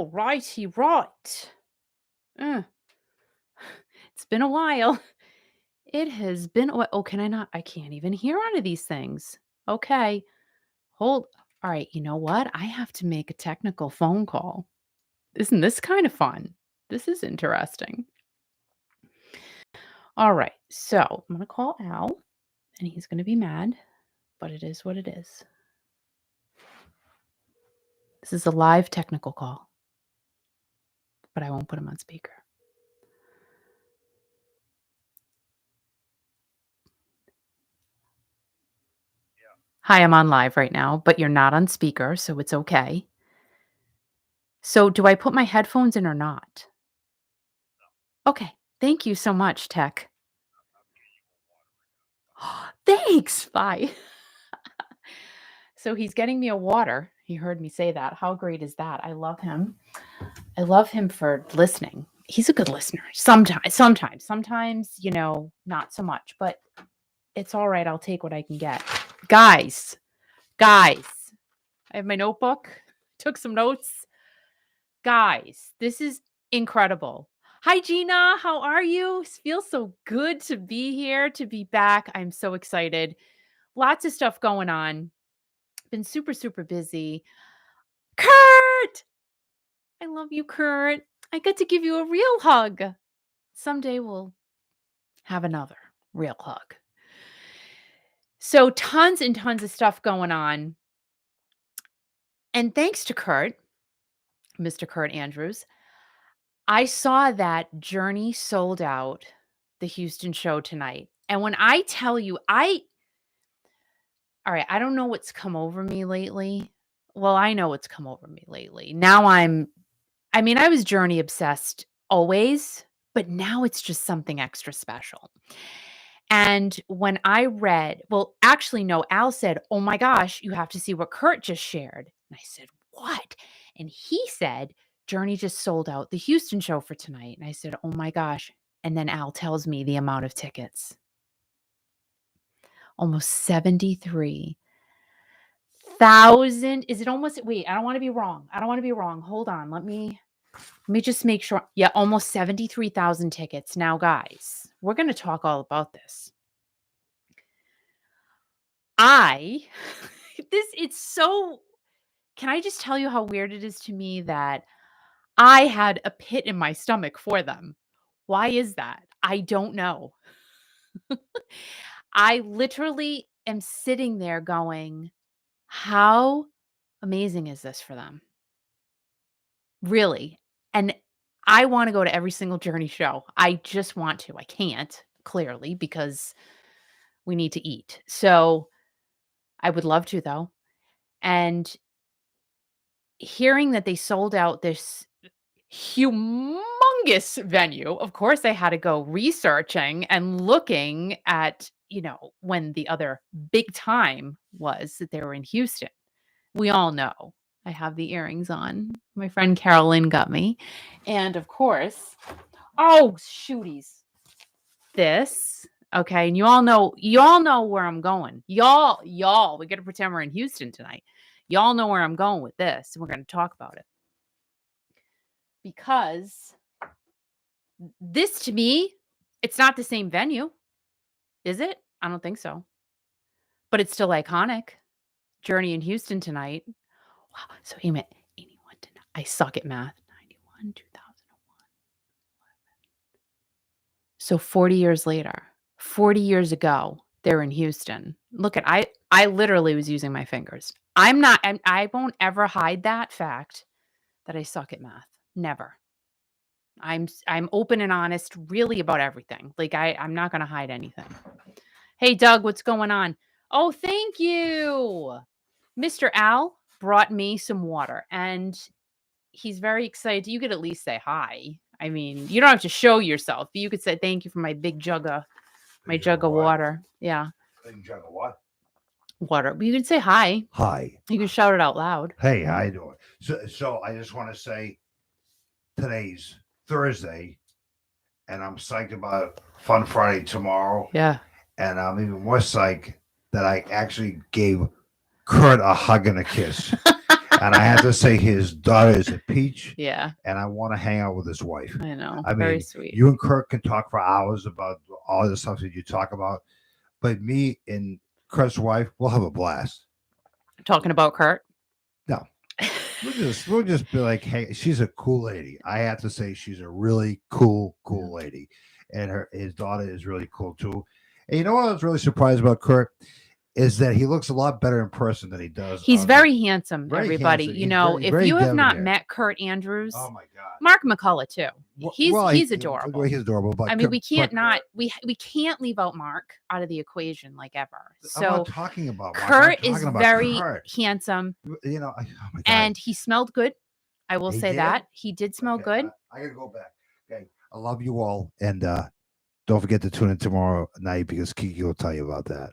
Oh, righty, right. Uh, it's been a while. It has been a while. Oh, can I not? I can't even hear out of these things. Okay. Hold. All right. You know what? I have to make a technical phone call. Isn't this kind of fun? This is interesting. All right. So I'm going to call Al, and he's going to be mad, but it is what it is. This is a live technical call, but I won't put him on speaker. Hi, I'm on live right now, but you're not on speaker, so it's okay. So do I put my headphones in or not? Okay. Thank you so much, Tech. Thanks. Bye. So he's getting me a water. He heard me say that. How great is that? I love him. I love him for listening. He's a good listener. Sometimes, not so much, but it's all right. I'll take what I can get. Guys, I have my notebook. Took some notes. Guys, this is incredible. Hi, Gina. How are you? It feels so good to be here, to be back. I'm so excited. Lots of stuff going on. Been super, super busy. Kurt! I love you, Kurt. I get to give you a real hug. Someday we'll have another real hug. So tons and tons of stuff going on. And thanks to Kurt, Mr. Kurt Andrews, I saw that Journey sold out the Houston show tonight. And when I tell you, all right, I don't know what's come over me lately. Well, I know what's come over me lately. Now I was Journey obsessed always, but now it's just something extra special. And when I read, well, actually, no, Al said, "Oh my gosh, you have to see what Kurt just shared." And I said, "What?" And he said, "Journey just sold out the Houston show for tonight." And I said, "Oh my gosh." And then Al tells me the amount of tickets. Almost 73,000. Is it almost, wait, I don't want to be wrong. Hold on. Let me just make sure. Yeah, almost 73,000 tickets. Now, guys, we're going to talk all about this. It's so, can I just tell you how weird it is to me that I had a pit in my stomach for them? Why is that? I don't know. I literally am sitting there going, how amazing is this for them? Really. And I want to go to every single Journey show. I just want to. I can't, clearly, because we need to eat. So I would love to, though. And hearing that they sold out this humongous venue, of course, I had to go researching and looking at, when the other big time was that they were in Houston. We all know. I have the earrings on. My friend Carolyn got me. And of course, oh, shooties. This. Okay. And you all know where I'm going. Y'all, we got to pretend we're in Houston tonight. Y'all know where I'm going with this. And we're going to talk about it. Because this, to me, it's not the same venue. Is it? I don't think so. But it's still iconic. Journey in Houston tonight. Wow. So he meant 81 to 9. I suck at math. 91, 2001. So 40 years later, 40 years ago, they're in Houston. Look at, I literally was using my fingers. I won't ever hide that fact that I suck at math. Never. I'm open and honest really about everything. Like I'm not going to hide anything. Hey, Doug, what's going on? Oh, thank you. Mr. Al brought me some water and he's very excited. You could at least say hi. I mean, you don't have to show yourself, but you could say thank you for my big jug of water. Yeah. Big jug of what? Water. But you can say hi. Hi. You can shout it out loud. Hey, how you doing? So I just want to say today's Thursday, and I'm psyched about Fun Friday tomorrow. Yeah. And I'm even more psyched that I actually gave Kurt a hug and a kiss. And I have to say, his daughter is a peach, Yeah, and I want to hang out with his wife. I know. I Very mean, sweet. you and Kirk can talk for hours about all the stuff that you talk about, but me and Kurt's wife, we'll have a blast. Talking about Kurt. No, we'll just be like, hey, she's a cool lady. I have to say, she's a really cool lady, and his daughter is really cool too. And you know what I was really surprised about Kurt is that he looks a lot better in person than he does. He's very handsome, Very everybody. handsome. You He's know, very, if very you have not debonair. met Kurt Andrews, Oh my god. Mark McCullough too. He's Well, adorable. he's adorable, but I mean, we can't but not we can't leave out Mark out of the equation like ever. I'm not So talking about Mark. I'm Kurt is talking about very Kurt. handsome, You know, oh my god. and he smelled good. I will He say did? that he did smell Okay, good. I gotta go back. Okay, I love you all, and don't forget to tune in tomorrow night because Kiki will tell you about that.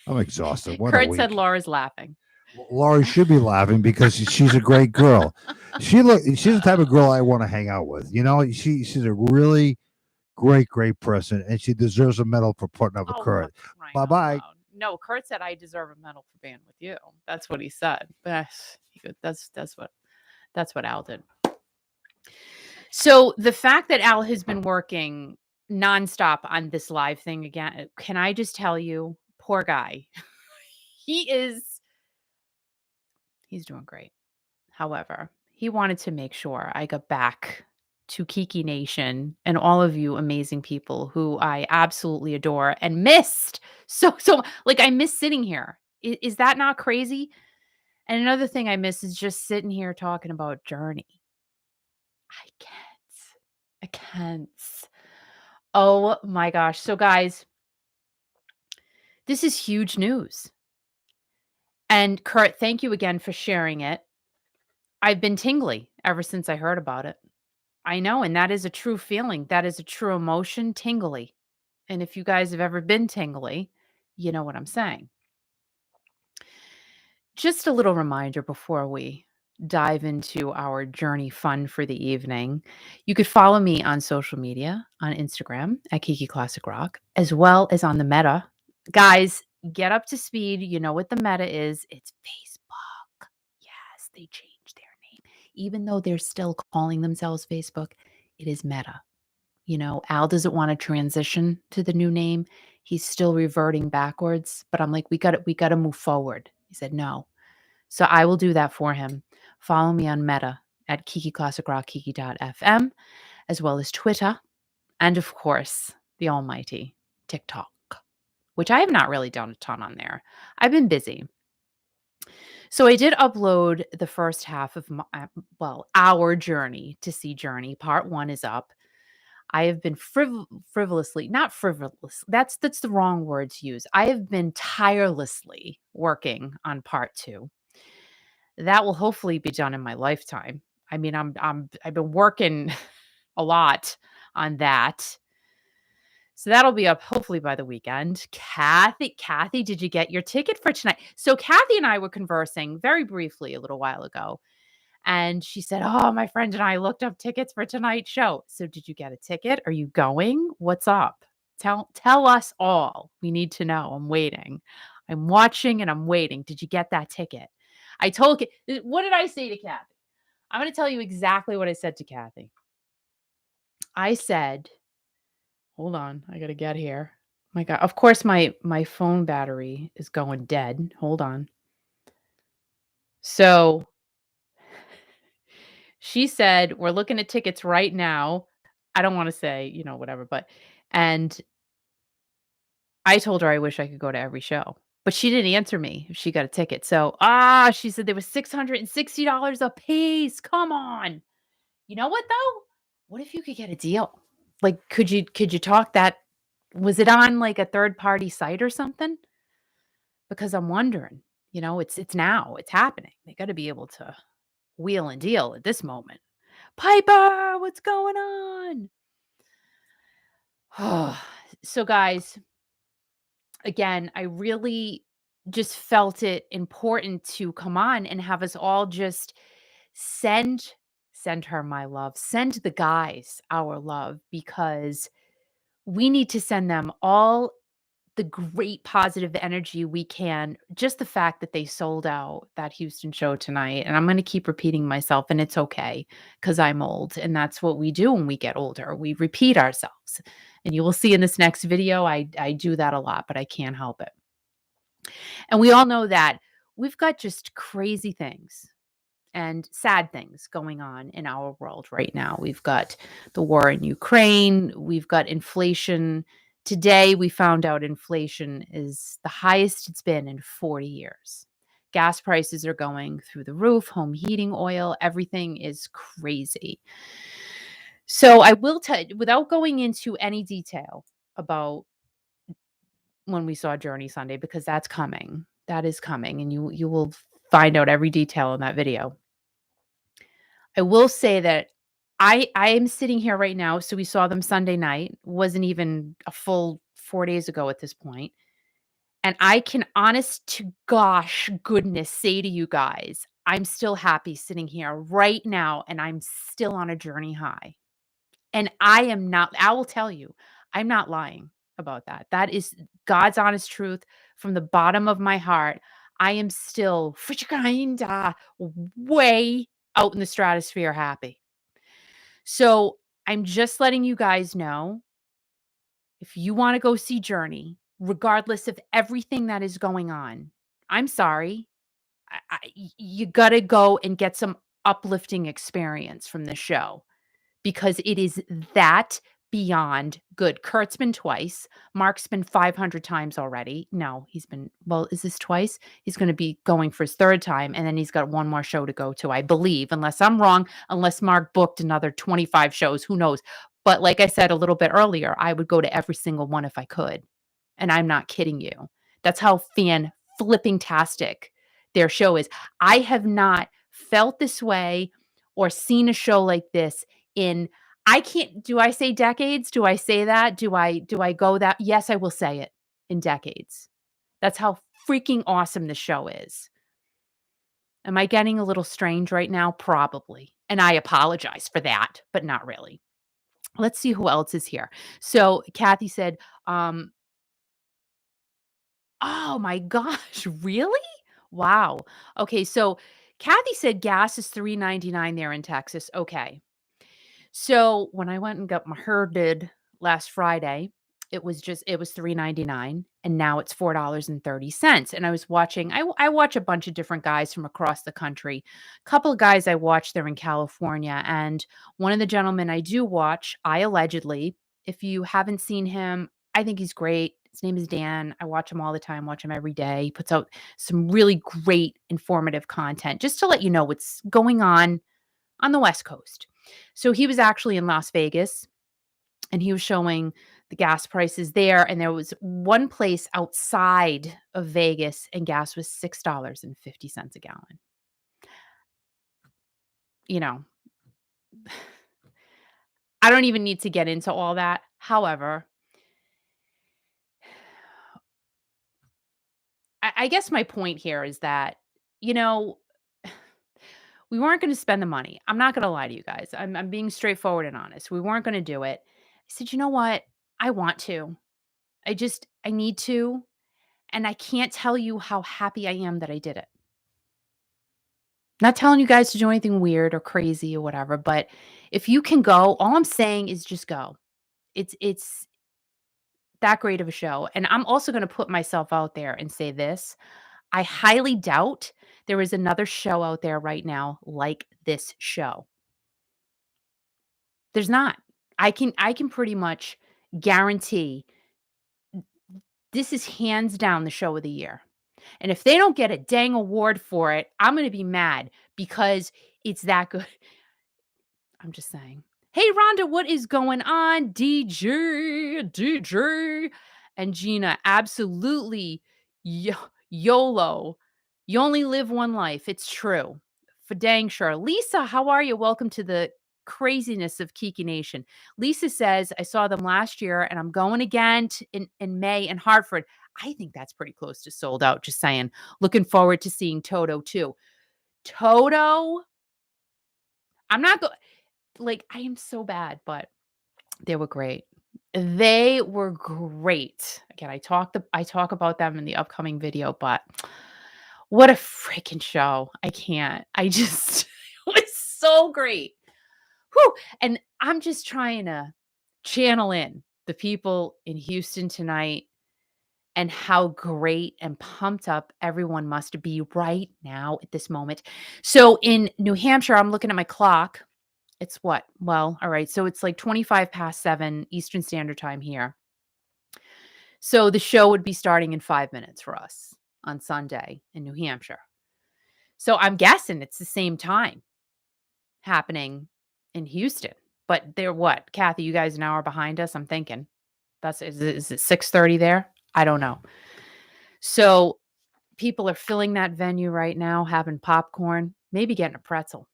I'm exhausted. What a Kurt week. said Laura's laughing. Laurie should be laughing because she's a great girl. She's the type of girl I want to hang out with. You know, she's a really great person, and she deserves a medal for putting up with Oh, Kurt. for crying out Bye-bye. loud. No, Kurt said I deserve a medal for being with you. That's what he said. That's what Al did. So the fact that Al has been working nonstop on this live thing again, can I just tell you, poor guy, he's doing great. However, he wanted to make sure I got back to Kiki Nation and all of you amazing people who I absolutely adore and missed. So like I miss sitting here. Is that not crazy? And another thing I miss is just sitting here talking about Journey. I can't. I can't. Oh my gosh. So guys, this is huge news. And Kurt, thank you again for sharing it. I've been tingly ever since I heard about it. I know, and that is a true feeling. That is a true emotion, tingly. And if you guys have ever been tingly, you know what I'm saying. Just a little reminder before we dive into our journey fun for the evening. You could follow me on social media on Instagram at Kiki Classic Rock, as well as on the Meta. Guys, get up to speed. You know what the Meta is. It's Facebook. Yes, they changed their name. Even though they're still calling themselves Facebook, it is Meta. You know, Al doesn't want to transition to the new name. He's still reverting backwards, but I'm like, we got to move forward. He said no. So I will do that for him. Follow me on Meta at Kiki Classic Rock, Kiki.fm, as well as Twitter, and of course, the almighty TikTok, which I have not really done a ton on there. I've been busy. So I did upload the first half of our journey to see Journey. Part 1 is up. I have been frivolously, not frivolous. That's the wrong word to use. I have been tirelessly working on part 2. That will hopefully be done in my lifetime. I mean, I've been working a lot on that. So that'll be up hopefully by the weekend. Kathy, did you get your ticket for tonight? So Kathy and I were conversing very briefly a little while ago. And she said, "Oh, my friend and I looked up tickets for tonight's show. So did you get a ticket? Are you going? What's up? Tell us all. We need to know. I'm waiting. I'm watching and I'm waiting. Did you get that ticket?" I told what did I say to Kathy? I'm going to tell you exactly what I said to Kathy. I said, hold on, I got to get here. My God, of course my phone battery is going dead. Hold on. So she said, "We're looking at tickets right now." I don't want to say, whatever, but and I told her I wish I could go to every show. But she didn't answer me if she got a ticket. So, she said there was $660 a piece. Come on. You know what though? What if you could get a deal? Like could you talk that was it on like a third party site or something? Because I'm wondering, it's now, it's happening. They got to be able to wheel and deal at this moment. Piper, what's going on? So, guys, again, I really just felt it important to come on and have us all just send her my love, send the guys our love, because we need to send them all the great positive energy we can. Just the fact that they sold out that Houston show tonight, and I'm going to keep repeating myself, and it's okay because I'm old, and that's what we do when we get older. We repeat ourselves, and you will see in this next video, I do that a lot, but I can't help it. And we all know that we've got just crazy things and sad things going on in our world right now. We've got the war in Ukraine, we've got inflation. Today, we found out inflation is the highest it's been in 40 years. Gas prices are going through the roof, home heating oil, everything is crazy. So, I will tell you, without going into any detail about when we saw Journey Sunday, because that's coming. That is coming, and you will find out every detail in that video. I will say that I am sitting here right now, so we saw them Sunday night, wasn't even a full 4 days ago at this point, and I can honest to gosh goodness say to you guys, I'm still happy sitting here right now, and I'm still on a journey high. And I will tell you, I'm not lying about that. That is God's honest truth from the bottom of my heart. I am still way out in the stratosphere happy. So I'm just letting you guys know, if you want to go see Journey, regardless of everything that is going on, I'm sorry. You got to go and get some uplifting experience from the show, because it is that beyond good. Kurt's been twice. Mark's been 500 times already. No, is this twice? He's going to be going for his third time, and then he's got one more show to go to, I believe, unless I'm wrong, unless Mark booked another 25 shows, who knows? But like I said a little bit earlier, I would go to every single one if I could. And I'm not kidding you. That's how flipping-tastic their show is. I have not felt this way or seen a show like this in, I can't, do I say decades? Do I say that? Do I go that? Yes, I will say it, in decades. That's how freaking awesome the show is. Am I getting a little strange right now? Probably. And I apologize for that, but not really. Let's see who else is here. So Kathy said, oh my gosh, really? Wow. Okay, so Kathy said gas is $3.99 there in Texas. Okay. So when I went and got my herded last Friday, it was $3.99, and now it's $4.30. And I was watching, I watch a bunch of different guys from across the country. A couple of guys I watch, they're in California, and one of the gentlemen I do watch, if you haven't seen him, I think he's great. His name is Dan. I watch him all the time, watch him every day. He puts out some really great informative content just to let you know what's going on the West Coast. So he was actually in Las Vegas, and he was showing the gas prices there. And there was one place outside of Vegas, and gas was $6.50 a gallon. You know, I don't even need to get into all that. However, I guess my point here is that, you know, we weren't going to spend the money. I'm not going to lie to you guys. I'm being straightforward and honest. We weren't going to do it. I said, you know what? I want to. I need to. And I can't tell you how happy I am that I did it. Not telling you guys to do anything weird or crazy or whatever, but if you can go, all I'm saying is just go. It's that great of a show. And I'm also going to put myself out there and say this. I highly doubt there is another show out there right now like this show. There's not. I can pretty much guarantee this is hands down the show of the year. And if they don't get a dang award for it, I'm going to be mad, because it's that good. I'm just saying. Hey, Rhonda, what is going on? DJ. And Gina, absolutely. YOLO. You only live one life. It's true. For dang sure. Lisa, how are you? Welcome to the craziness of Kiki Nation. Lisa says, I saw them last year, and I'm going again in May in Hartford. I think that's pretty close to sold out. Just saying. Looking forward to seeing Toto too. Toto, I'm not going. Like, I am so bad, but they were great. They were great. Again, I talk about them in the upcoming video, but what a freaking show. I can't. I just it was so great. Whew, and I'm just trying to channel in the people in Houston tonight and how great and pumped up everyone must be right now at this moment. So in New Hampshire, I'm looking at my clock. It's what? Well, all right. So it's like 25 past 7 Eastern Standard Time here. So the show would be starting in 5 minutes for us on Sunday in New Hampshire. So I'm guessing it's the same time happening in Houston. But they're what? Kathy, you guys an hour behind us, I'm thinking. Is it 6:30 there? I don't know. So people are filling that venue right now, having popcorn, maybe getting a pretzel.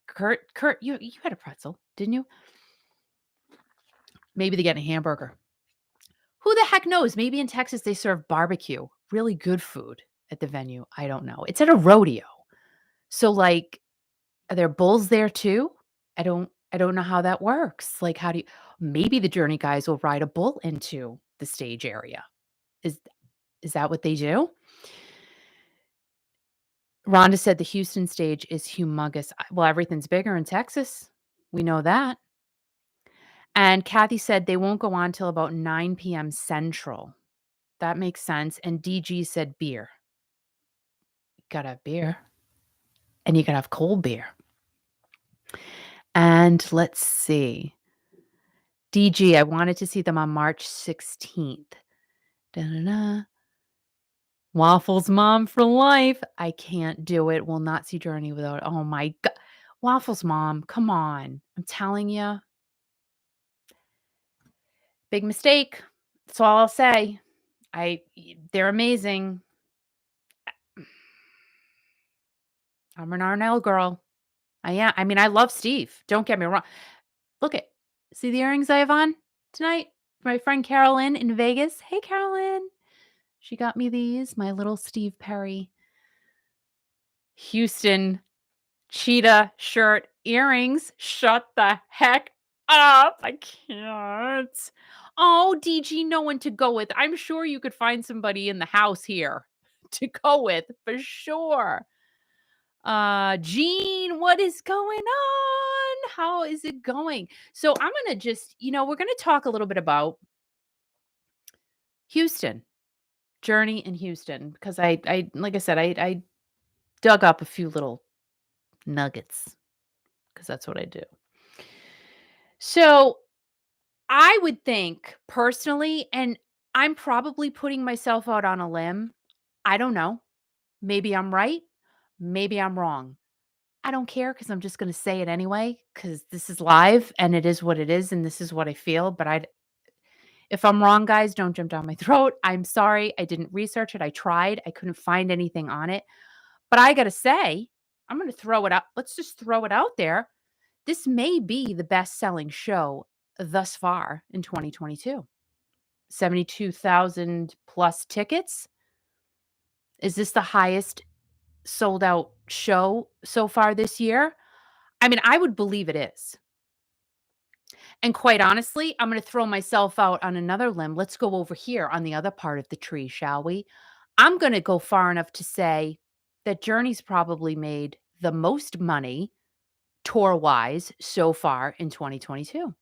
Kurt, you had a pretzel, didn't you? Maybe they're getting a hamburger. Who the heck knows? Maybe in Texas they serve barbecue, really good food at the venue. I don't know. It's at a rodeo. So like are there bulls there too? I don't know how that works. Like how do you maybe the Journey guys will ride a bull into the stage area. Is is that what they do? Rhonda said the Houston stage is humongous. Well, everything's bigger in Texas. We know that. And Kathy said they won't go on till about 9 p.m. Central. That makes sense. And DG said beer. You gotta have beer. And you gotta have cold beer. And let's see. DG, I wanted to see them on March 16th. Da-da-da. Waffles mom for life. I can't do it. Will not see Journey without. Oh my God. Waffles mom, come on. I'm telling you. Big mistake. That's all I'll say. They're amazing. I'm an Arnell girl. I am. I mean, I love Steve. Don't get me wrong. Look at see the earrings I have on tonight? My friend Carolyn in Vegas. Hey Carolyn. She got me these, my little Steve Perry Houston cheetah shirt earrings. Shut the heck up. I can't. Oh, DG, no one to go with. I'm sure you could find somebody in the house here to go with for sure. Jean, what is going on? How is it going? So I'm going to just, we're going to talk a little bit about Houston, Journey in Houston, because I like I said, I dug up a few little nuggets because that's what I do. So I would think personally, and I'm probably putting myself out on a limb. I don't know. Maybe I'm right. Maybe I'm wrong. I don't care because I'm just going to say it anyway because this is live and it is what it is and this is what I feel. But if I'm wrong, guys, don't jump down my throat. I'm sorry. I didn't research it. I tried. I couldn't find anything on it. But I got to say, I'm going to throw it up. Let's just throw it out there. This may be the best selling show thus far in 2022. 72,000 plus tickets. Is this the highest sold out show so far this year? I mean, I would believe it is. And quite honestly, I'm going to throw myself out on another limb. Let's go over here on the other part of the tree, shall we? I'm going to go far enough to say that Journey's probably made the most money tour-wise so far in 2022.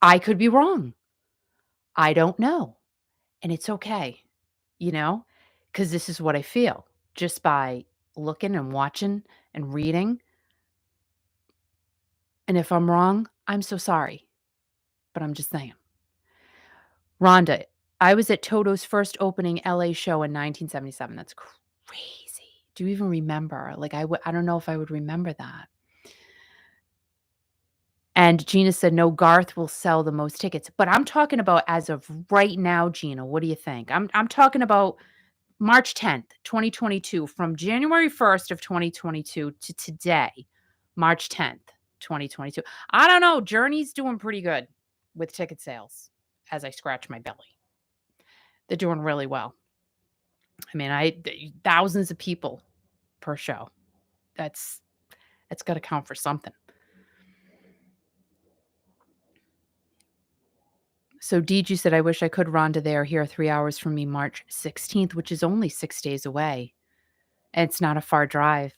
I could be wrong. I don't know. And it's okay, because this is what I feel just by looking and watching and reading. And if I'm wrong, I'm so sorry. But I'm just saying. Rhonda, I was at Toto's first opening LA show in 1977. That's crazy. Do you even remember? Like, I don't know if I would remember that. And Gina said, no, Garth will sell the most tickets. But I'm talking about as of right now, Gina. What do you think? I'm talking about March 10th, 2022, from January 1st of 2022 to today, March 10th, 2022. I don't know. Journey's doing pretty good with ticket sales as I scratch my belly. They're doing really well. I mean, thousands of people per show. That's got to count for something. So DG said, I wish I could, Rhonda. They are here 3 hours from me, March 16th, which is only 6 days away. And it's not a far drive.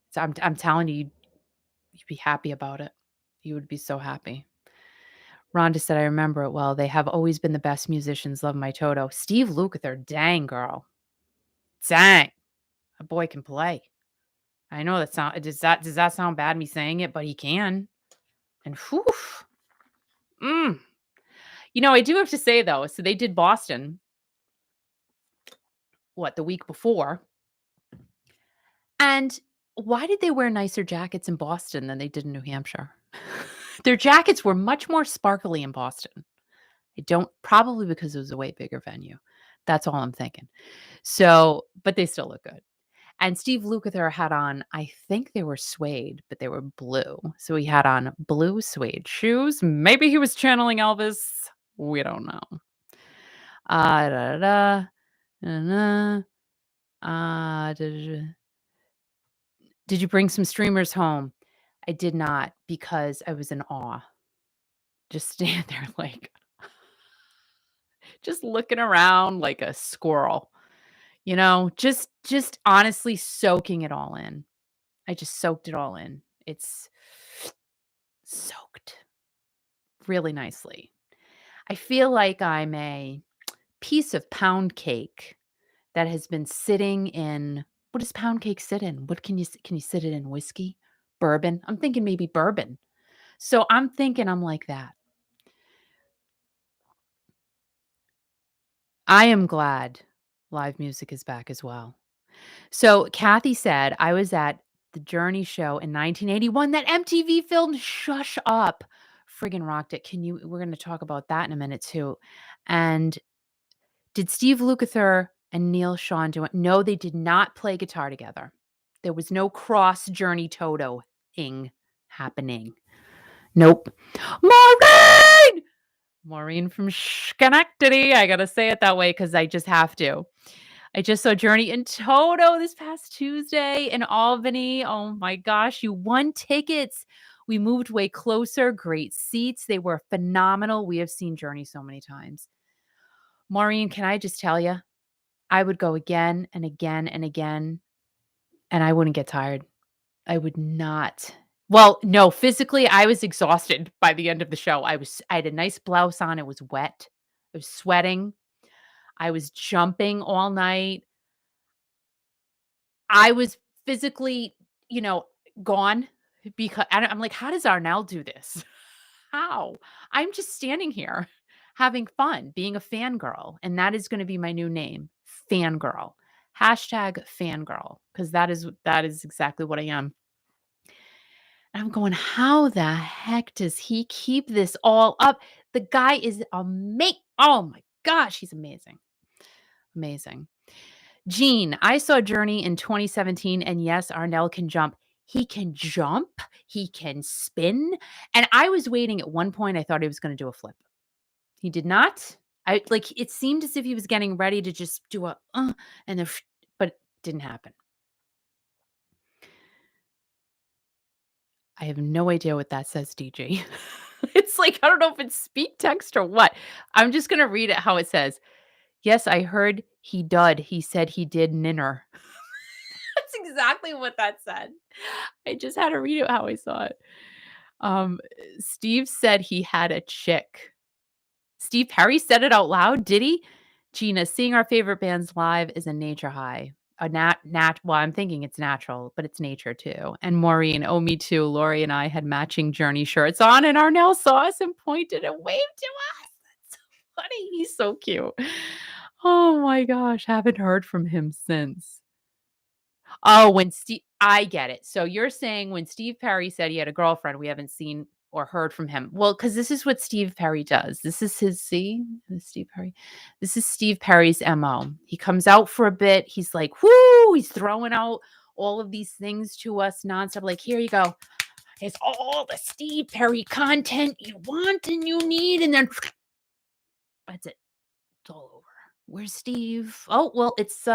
So I'm telling you, you'd be happy about it. You would be so happy. Rhonda said, I remember it well. They have always been the best musicians. Love my Toto. Steve Lukather, dang girl. Dang. A boy can play. I know that sound does that sound bad me saying it, but he can. And whew. I do have to say though, so they did Boston the week before. And why did they wear nicer jackets in Boston than they did in New Hampshire? Their jackets were much more sparkly in Boston. Probably because it was a way bigger venue. That's all I'm thinking. So, but they still look good. And Steve Lukather had on, I think they were suede, but they were blue. So he had on blue suede shoes. Maybe he was channeling Elvis. We don't know. Da, da, da, da, da, did you bring some streamers home? I did not because I was in awe. Just stand there like, just looking around like a squirrel. Just honestly soaking it all in. I just soaked it all in. It's soaked really nicely. I feel like I'm a piece of pound cake that has been sitting in. What does pound cake sit in? What can you sit it in? Whiskey? Bourbon? I'm thinking maybe bourbon. So I'm thinking I'm like that. I am glad live music is back as well. So Kathy said, I was at the Journey show in 1981. That MTV film, shush up. Friggin' rocked it. We're going to talk about that in a minute too. And did Steve Lukather and Neil Sean do it? No, they did not play guitar together. There was no cross Journey Toto-ing happening. Nope. Maureen from Schenectady. I got to say it that way because I just have to. I just saw Journey and Toto this past Tuesday in Albany. Oh my gosh, you won tickets. We moved way closer, great seats. They were phenomenal. We have seen Journey so many times. Maureen, can I just tell you, I would go again and again and again, and I wouldn't get tired. I would not. Well, no, physically, I was exhausted by the end of the show. I had a nice blouse on. It was wet. I was sweating. I was jumping all night. I was physically, gone because I'm like, how does Arnell do this? How? I'm just standing here having fun, being a fangirl. And that is going to be my new name, fangirl. #fangirl, because that is exactly what I am. And I'm going, how the heck does he keep this all up? The guy is amazing. Oh my gosh, he's amazing. Amazing. Gene, I saw Journey in 2017, and yes, Arnell can jump. He can jump, he can spin. And I was waiting at one point, I thought he was going to do a flip. He did not. It seemed as if he was getting ready to just do a, but it didn't happen. I have no idea what that says, DJ. It's like, I don't know if it's speak text or what. I'm just going to read it how it says. Yes, I heard he dud. He said he did ninner. That's exactly what that said. I just had to read it how I saw it. Steve said he had a chick. Steve Perry said it out loud, did he? Gina, seeing our favorite bands live is a nature high. Well, I'm thinking it's natural, but it's nature too. And Maureen, oh, me too. Lori and I had matching Journey shirts on, and Arnell saw us and pointed and waved to us. That's so funny. He's so cute. Oh my gosh, haven't heard from him since. Oh, I get it. So you're saying when Steve Perry said he had a girlfriend, we haven't seen or heard from him. Well, because this is what Steve Perry does. This is Steve Perry. This is Steve Perry's MO. He comes out for a bit. He's like, whoo, he's throwing out all of these things to us nonstop. Like, here you go. It's all the Steve Perry content you want and you need. And then that's it. It's all over. Where's Steve? Oh, well, it's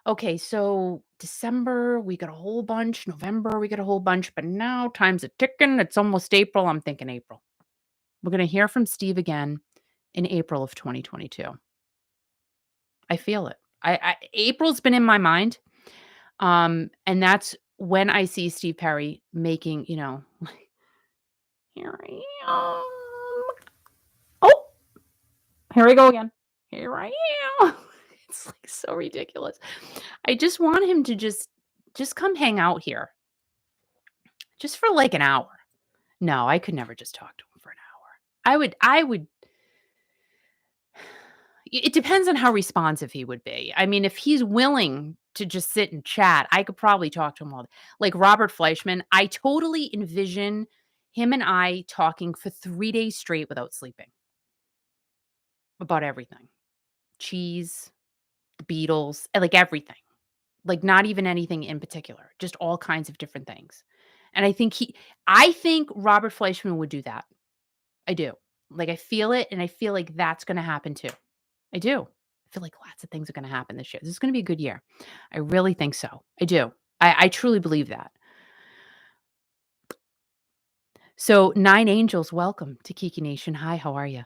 okay, so December, we got a whole bunch. November, we got a whole bunch. But now time's a ticking. It's almost April. I'm thinking April. We're going to hear from Steve again in April of 2022. I feel it. April's been in my mind. And that's when I see Steve Perry making, here I am. Oh, here I go again. Here I am. It's like so ridiculous. I just want him to just come hang out here. Just for like an hour. No, I could never just talk to him for an hour. I would it depends on how responsive he would be. I mean, if he's willing to just sit and chat, I could probably talk to him all day. Like Robert Fleischman, I totally envision him and I talking for 3 days straight without sleeping about everything. Cheese, the Beatles, like everything. Like not even anything in particular, just all kinds of different things. And I think Robert Fleischman would do that. I do. Like I feel it, and I feel like that's going to happen too. I do. I feel like lots of things are going to happen this year. This is going to be a good year. I really think so. I do. I truly believe that. So, Nine Angels, welcome to Kiki Nation. Hi, how are you?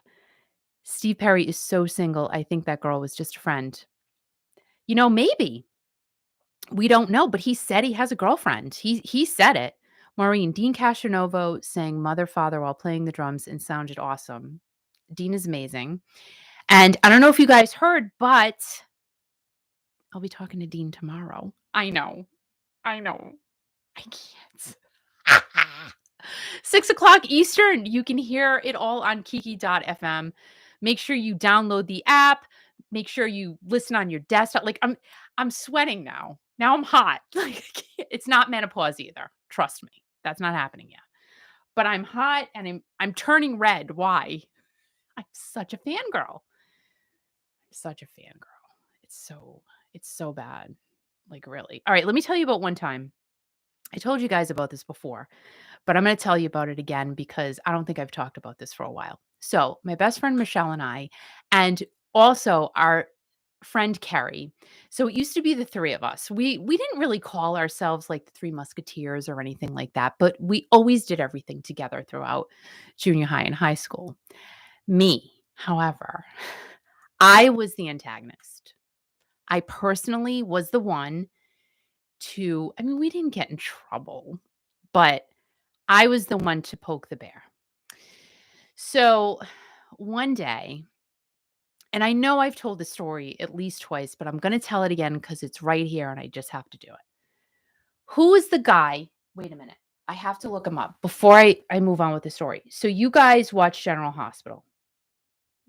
Steve Perry is so single. I think that girl was just a friend. Maybe. We don't know, but he said he has a girlfriend. He said it. Maureen, Dean Castronovo sang Mother, Father while playing the drums and sounded awesome. Dean is amazing. And I don't know if you guys heard, but I'll be talking to Dean tomorrow. I know. I can't. 6:00 Eastern. You can hear it all on Kiki.fm. Make sure you download the app. Make sure you listen on your desktop. Like I'm sweating now. Now I'm hot. Like it's not menopause either. Trust me. That's not happening yet. But I'm hot and I'm turning red. Why? I'm such a fangirl. Such a fangirl. It's so bad. Like really. All right, let me tell you about one time. I told you guys about this before, but I'm going to tell you about it again because I don't think I've talked about this for a while. So, my best friend Michelle and I, and also our friend Carrie. So it used to be the three of us. We didn't really call ourselves like the Three Musketeers or anything like that, but we always did everything together throughout junior high and high school. Me, however, I was the antagonist. I personally was the one we didn't get in trouble, but I was the one to poke the bear. So one day, and I know I've told the story at least twice, but I'm going to tell it again because it's right here and I just have to do it. Who is the guy? Wait a minute. I have to look him up before I move on with the story. So you guys watch General Hospital.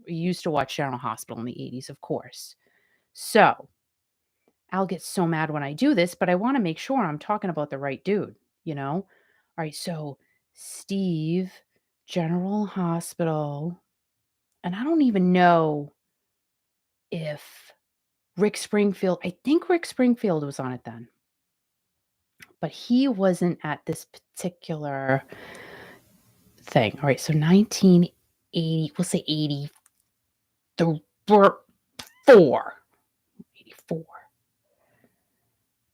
You used to watch General Hospital in the 80s, of course. So I'll get so mad when I do this, but I want to make sure I'm talking about the right dude, All right, so Steve, General Hospital, and I don't even know if I think Rick Springfield was on it then. But he wasn't at this particular thing. All right, so 1980, we'll say 84. 84.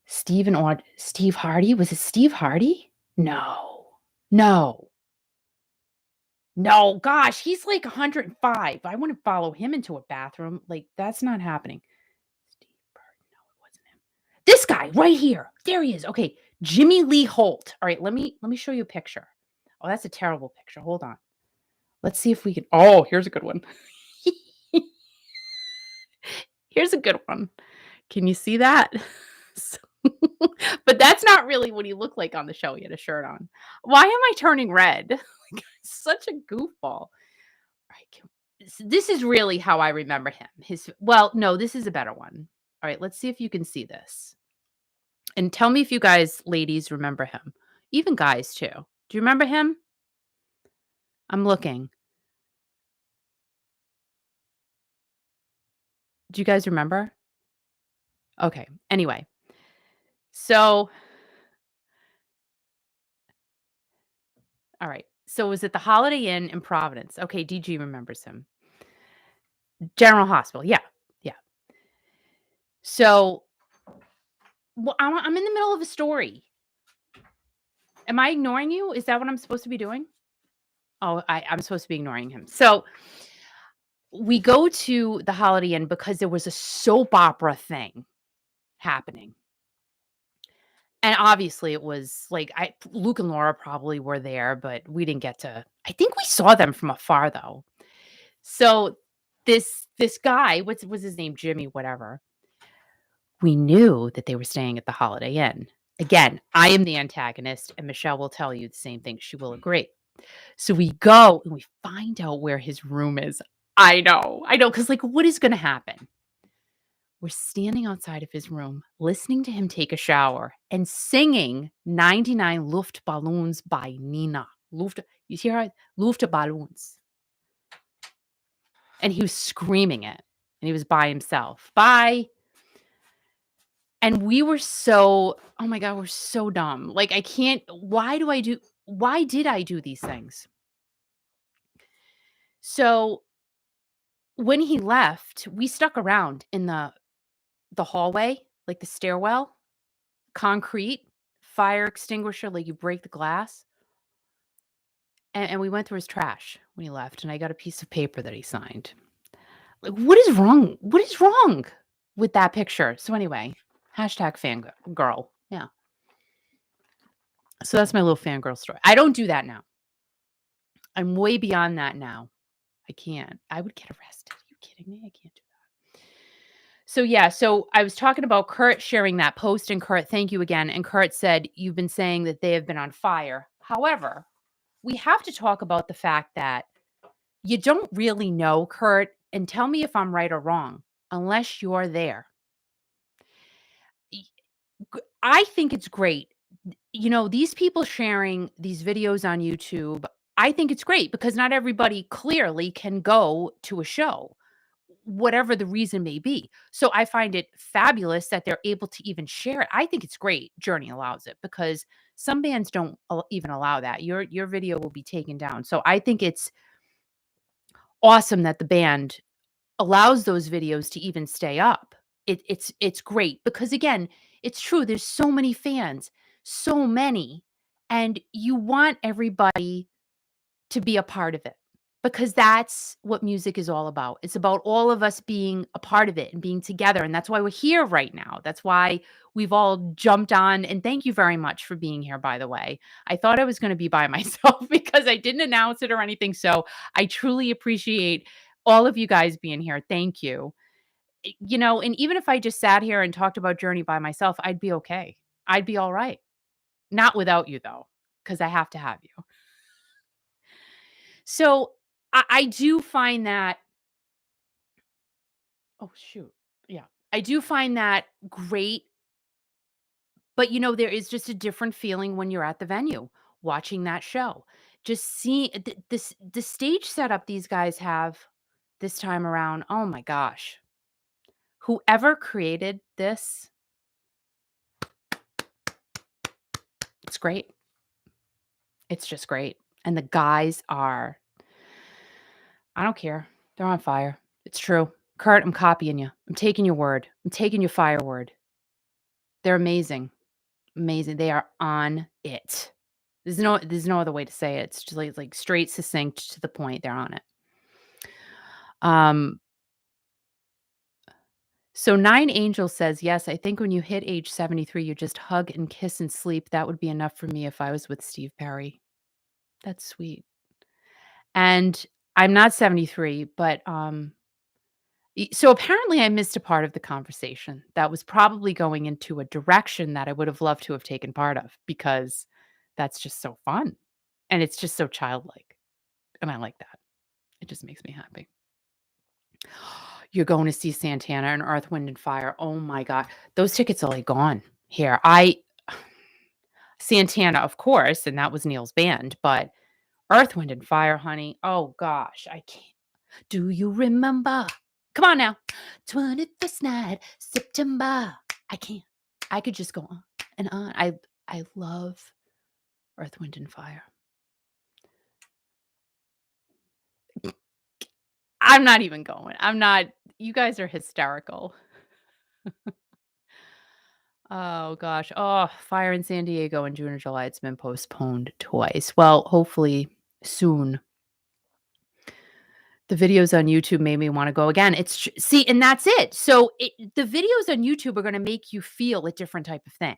Steve Hardy? Was it Steve Hardy? No. No, gosh, he's like 105. I wouldn't follow him into a bathroom. Like, that's not happening. Steve Bird. No, it wasn't him. This guy right here. There he is. Okay, Jimmy Lee Holt. All right, let me show you a picture. Oh, that's a terrible picture. Hold on. Let's see if we can. Oh, here's a good one. Here's a good one. Can you see that? But that's not really what he looked like on the show. He had a shirt on. Why am I turning red? Such a goofball. This is really how I remember him. No, this is a better one. All right, let's see if you can see this. And tell me if you guys, ladies, remember him. Even guys, too. Do you remember him? I'm looking. Do you guys remember? Okay. Anyway. So, all right. So, it was at the Holiday Inn in Providence. Okay, DG remembers him. General Hospital. Yeah. So, I'm in the middle of a story. Am I ignoring you? Is that what I'm supposed to be doing? Oh, I'm supposed to be ignoring him. So we go to the Holiday Inn because there was a soap opera thing happening. And obviously it was like Luke and Laura probably were there, but we didn't get to. I think we saw them from afar though. So this guy, what's was his name? Jimmy, whatever. We knew that they were staying at the Holiday Inn. Again, I am the antagonist, and Michelle will tell you the same thing. She will agree. So we go and we find out where his room is. I know, because like, what is going to happen? We're standing outside of his room, listening to him take a shower and singing 99 Luftballons by Nina. You hear it? Luftballons. And he was screaming it. And he was by himself. Bye. And we were so, oh my God, we're so dumb. Like, I can't, why did I do these things? So when he left, we stuck around in the hallway, like the stairwell, concrete, fire extinguisher, like you break the glass. And we went through his trash when he left, and I got a piece of paper that he signed. Like, what is wrong? What is wrong with that picture? So anyway, hashtag fangirl. Yeah. So that's my little fangirl story. I don't do that now. I'm way beyond that now. I can't. I would get arrested. Are you kidding me? I can't do that. So yeah, so I was talking about Kurt sharing that post, and Kurt, thank you again. And Kurt said, you've been saying that they have been on fire. However, we have to talk about the fact that you don't really know, Kurt, and tell me if I'm right or wrong, unless you're there. I think it's great. You know, these people sharing these videos on YouTube, I think it's great because not everybody clearly can go to a show, whatever the reason may be. So I find it fabulous that they're able to even share it. I think it's great. Journey allows it because some bands don't even allow that. Your video will be taken down. So I think it's awesome that the band allows those videos to even stay up. It's great because again, it's true. There's so many fans, so many, and you want everybody to be a part of it because that's what music is all about. It's about all of us being a part of it and being together. And that's why we're here right now. That's why we've all jumped on. And thank you very much for being here, by the way. I thought I was going to be by myself because I didn't announce it or anything. So I truly appreciate all of you guys being here. Thank you. You know, and even if I just sat here and talked about Journey by myself, I'd be okay. I'd be all right. Not without you, though, because I have to have you. So I do find that, oh, shoot. Yeah. I do find that great. But, you know, there is just a different feeling when you're at the venue watching that show. Just seeing the stage setup these guys have this time around. Oh my gosh. Whoever created this, it's great. It's just great. And the guys are, I don't care. They're on fire. It's true. Kurt, I'm copying you. I'm taking your word. I'm taking your fire word. They're amazing. Amazing. They are on it. There's no other way to say it. It's just like straight, succinct, to the point. They're on it. Um, so Nine Angel says, yes, I think when you hit age 73, you just hug and kiss and sleep. That would be enough for me if I was with Steve Perry. That's sweet. And I'm not 73, but so apparently I missed a part of the conversation that was probably going into a direction that I would have loved to have taken part of because that's just so fun. And it's just so childlike. And I like that. It just makes me happy. You're going to see Santana and Earth, Wind and Fire. Oh my God. Those tickets are like gone here. Santana, of course, and that was Neil's band, but Earth, Wind and Fire, honey. Oh gosh, I can't. Do you remember? Come on now. 21st night, September. I can't. I could just go on and on. I love Earth, Wind and Fire. I'm not even going. I'm not. You guys are hysterical. Oh gosh. Oh, fire in San Diego in June or July. It's been postponed twice. Well, hopefully soon. The videos on YouTube made me wanna go again. See, and that's it. So, the videos on YouTube are gonna make you feel a different type of thing.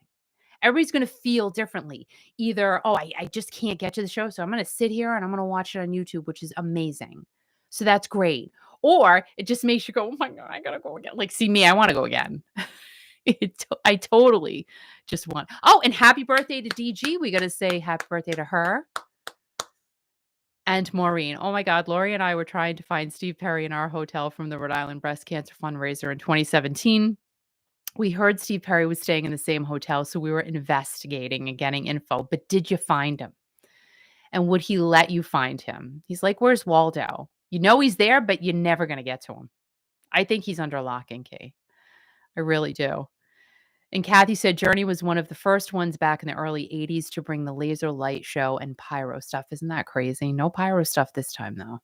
Everybody's gonna feel differently. Either, "Oh, I just can't get to the show, so I'm gonna sit here and I'm gonna watch it on YouTube," which is amazing. So that's great. Or it just makes you go, "Oh my god, I gotta go again." Like, see me, I wanna go again. I totally just want and happy birthday to DG. We gotta say happy birthday to her and Maureen. Oh my god, Lori and I were trying to find Steve Perry in our hotel from the Rhode Island Breast Cancer Fundraiser in 2017. We heard Steve Perry was staying in the same hotel, so we were investigating and getting info, but did you find him? And would he let you find him? He's like, "Where's Waldo?" You know he's there, but you're never gonna get to him. I think he's under lock and key. I really do. And Kathy said Journey was one of the first ones back in the early 80s to bring the laser light show and pyro stuff. Isn't that crazy? No pyro stuff this time, though.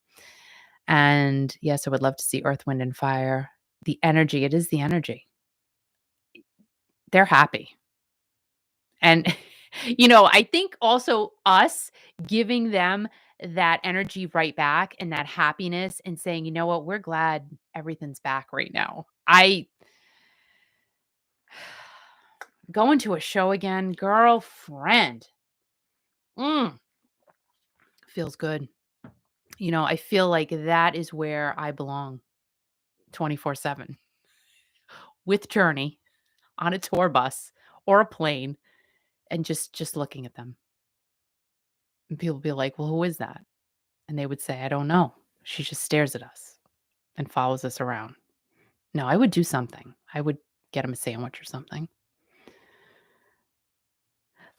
And yes, I would love to see Earth, Wind, and Fire. The energy, it is the energy. They're happy. And, I think also us giving them that energy right back and that happiness and saying, "You know what? We're glad everything's back right now." Going to a show again, girlfriend. Feels good. I feel like that is where I belong 24/7 with Journey on a tour bus or a plane and just looking at them. And people be like, "Well, who is that?" And they would say, "I don't know. She just stares at us and follows us around." No, I would do something. I would get him a sandwich or something.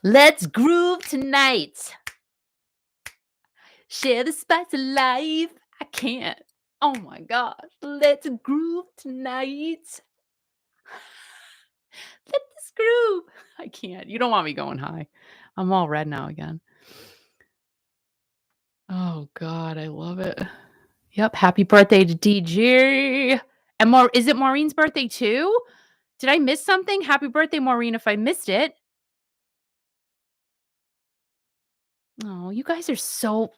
Let's groove tonight. Share the spice of life. I can't. Oh my gosh. Let's groove tonight. Let's groove. I can't. You don't want me going high. I'm all red now again. Oh God, I love it. Yep. Happy birthday to DG. And is it Maureen's birthday too? Did I miss something? Happy birthday, Maureen, if I missed it. Oh, you guys are so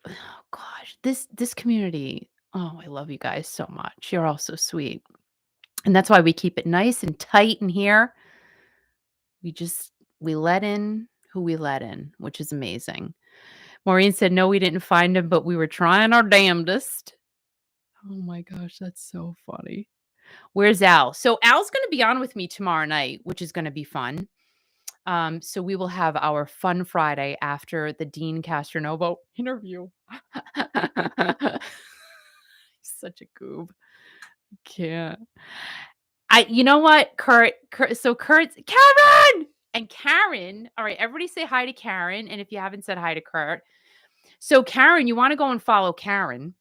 gosh, this community. Oh, I love you guys so much. You're all so sweet. And that's why we keep it nice and tight in here. We let in who we let in, which is amazing. Maureen said, "No, we didn't find him, but we were trying our damnedest." Oh my gosh, that's so funny. Where's Al? So Al's going to be on with me tomorrow night, which is going to be fun. So we will have our fun Friday after the Dean Castronovo interview. Such a goob. Can't. You know what, Kurt, so Kurt's Karen and Karen. All right, everybody say hi to Karen. And if you haven't said hi to Kurt, so Karen, you want to go and follow Karen.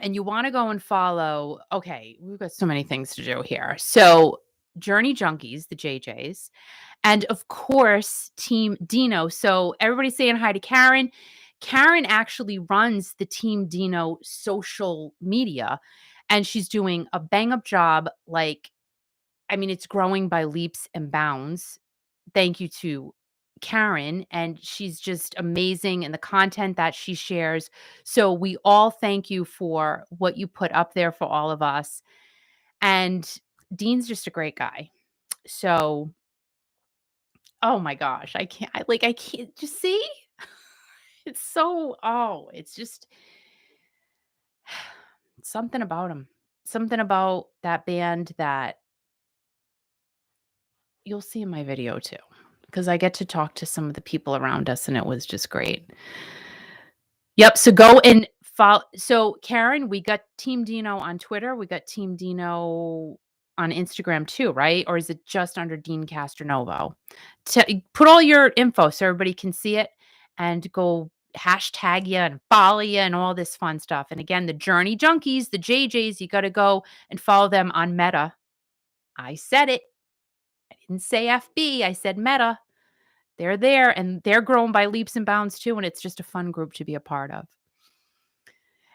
And you want to go and follow. Okay, we've got so many things to do here. So Journey Junkies, the JJs. And of course, Team Dino. So everybody's saying hi to Karen. Karen actually runs the Team Dino social media, and she's doing a bang up job. It's growing by leaps and bounds. Thank you to Karen, and she's just amazing in the content that she shares. So we all thank you for what you put up there for all of us. And Dean's just a great guy. So oh my gosh, I can't just see. It's so it's just something about him. Something about that band that you'll see in my video too. Because I get to talk to some of the people around us and it was just great. Yep. So go and follow. So Karen, we got Team Dino on Twitter. We got Team Dino on Instagram too, right? Or is it just under Dean Castronovo? Put all your info so everybody can see it and go hashtag you and follow you and all this fun stuff. And again, the Journey Junkies, the JJs, you got to go and follow them on Meta. I said it. I didn't say FB. I said Meta. They're there and they're growing by leaps and bounds too. And it's just a fun group to be a part of.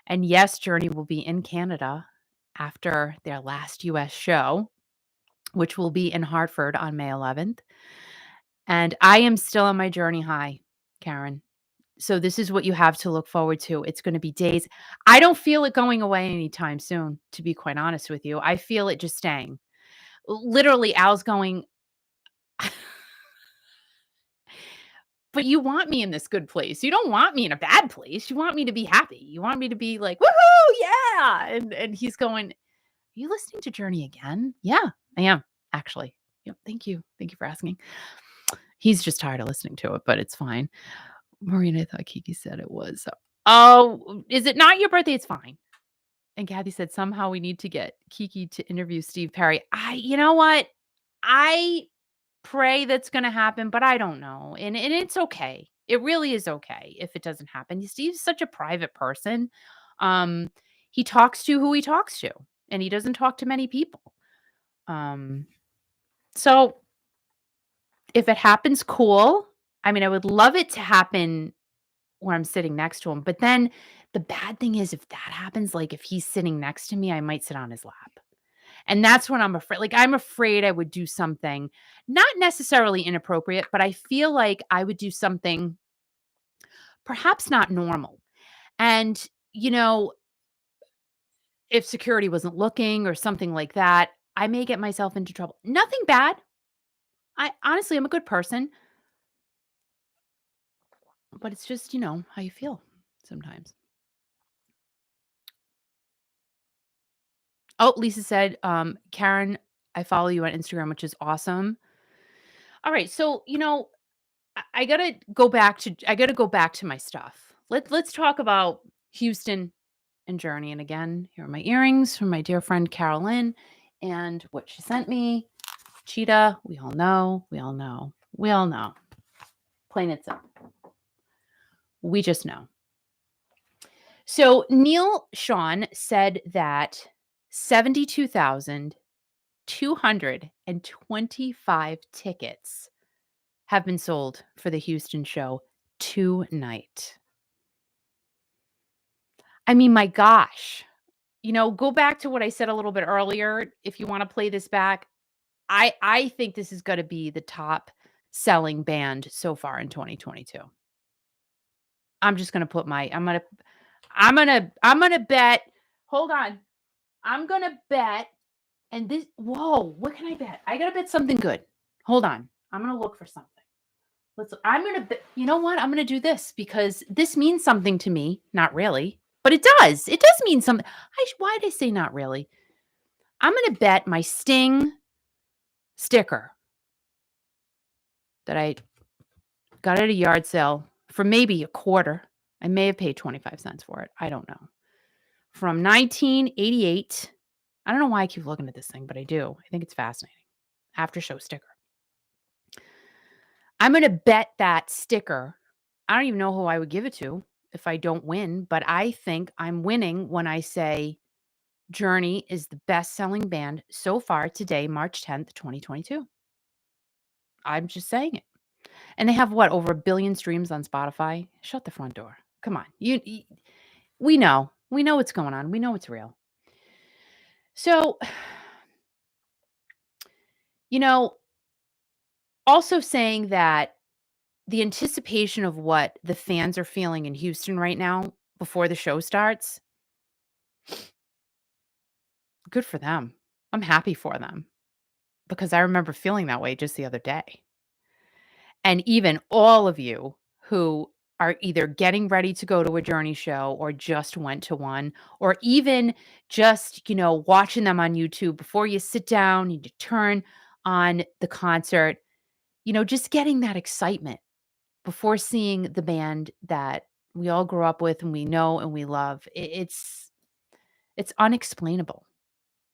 And yes, Journey will be in Canada after their last US show, which will be in Hartford on May 11th. And I am still on my Journey high, Karen. So this is what you have to look forward to. It's going to be days. I don't feel it going away anytime soon, to be quite honest with you. I feel it just staying. Literally, Al's going, but you want me in this good place. You don't want me in a bad place. You want me to be happy. You want me to be like, woohoo, yeah. And he's going, are you listening to Journey again? Yeah, I am, actually. Yep, thank you. Thank you for asking. He's just tired of listening to it, but it's fine. Maureen, I thought Kiki said it was. Oh, is it not your birthday? It's fine. And Kathy said, somehow we need to get Kiki to interview Steve Perry. You know what? I pray that's going to happen, but I don't know. And it's okay. It really is okay if it doesn't happen. Steve's such a private person. He talks to who he talks to, and he doesn't talk to many people. So if it happens, cool. I mean, I would love it to happen where I'm sitting next to him. But then the bad thing is if that happens, like if he's sitting next to me, I might sit on his lap. And that's when I'm afraid. Like I'm afraid I would do something not necessarily inappropriate, but I feel like I would do something perhaps not normal. And, if security wasn't looking or something like that, I may get myself into trouble. Nothing bad. I'm a good person, but it's just, how you feel sometimes. Oh, Lisa said, Karen, I follow you on Instagram, which is awesome. All right. So, I gotta go back to my stuff. Let's talk about Houston and Journey. And again, here are my earrings from my dear friend Carolyn and what she sent me. Cheetah, we all know. Plain and simple. We just know. So Neil Sean said that 72,225 tickets have been sold for the Houston show tonight. I mean, my gosh. Go back to what I said a little bit earlier. If you want to play this back, I think this is going to be the top selling band so far in 2022. I'm just going to put I'm going to bet. Hold on. I'm going to bet. And whoa, what can I bet? I got to bet something good. Hold on. I'm going to look for something. I'm going to bet. You know what? I'm going to do this because this means something to me. Not really, but it does. It does mean something. Why did I say not really? I'm going to bet my Sting sticker that I got at a yard sale for maybe a quarter. I may have paid 25 cents for it. I don't know. From 1988. I don't know why I keep looking at this thing, but I do. I think it's fascinating. After show sticker. I'm going to bet that sticker. I don't even know who I would give it to if I don't win, but I think I'm winning when I say Journey is the best-selling band so far today, March 10th, 2022. I'm just saying it. And they have what, over 1 billion streams on Spotify? Shut the front door. Come on. We know. We know what's going on. We know it's real. So, also saying that the anticipation of what the fans are feeling in Houston right now before the show starts, good for them. I'm happy for them because I remember feeling that way just the other day. And even all of you who are either getting ready to go to a Journey show or just went to one, or even just, watching them on YouTube before you sit down, you turn on the concert, just getting that excitement before seeing the band that we all grew up with and we know and we love. It's unexplainable,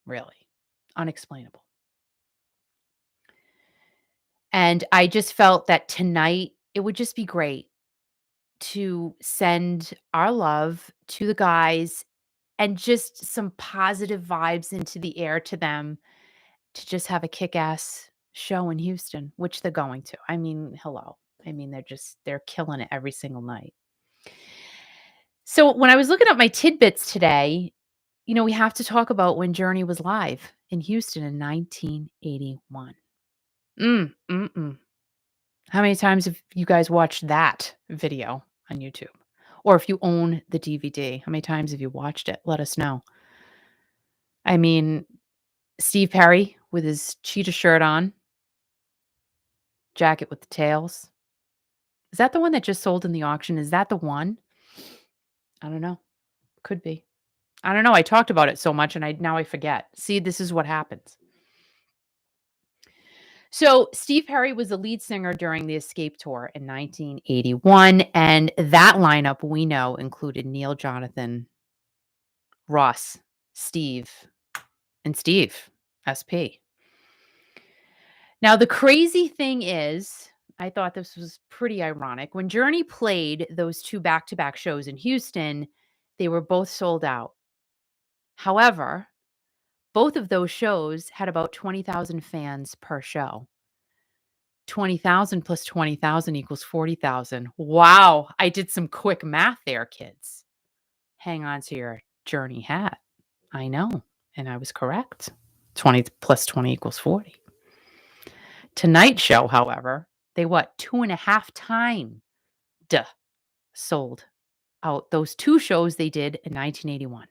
really. Unexplainable. And I just felt that tonight it would just be great to send our love to the guys and just some positive vibes into the air to them to just have a kick-ass show in Houston, which they're going to. I mean, hello. I mean, they're killing it every single night. So when I was looking up my tidbits today, we have to talk about when Journey was live in Houston in 1981. How many times have you guys watched that video? on YouTube. Or if you own the DVD, how many times have you watched it? Let us know. I mean, Steve Perry with his cheetah shirt on, jacket with the tails. Is that the one that just sold in the auction? Is that the one? I don't know. Could be. I don't know. I talked about it so much and now I forget. See, this is what happens. So, Steve Perry was the lead singer during the Escape tour in 1981, and that lineup we know included Neil, Jonathan, Ross, Steve, and Steve, SP. Now, the crazy thing is, I thought this was pretty ironic. When Journey played those two back-to-back shows in Houston, they were both sold out. However, both of those shows had about 20,000 fans per show. 20,000 plus 20,000 equals 40,000. Wow, I did some quick math there, kids. Hang on to your Journey hat. I know, and I was correct. 20 plus 20 equals 40. Tonight's show, however, they 2.5 times sold out those two shows they did in 1981.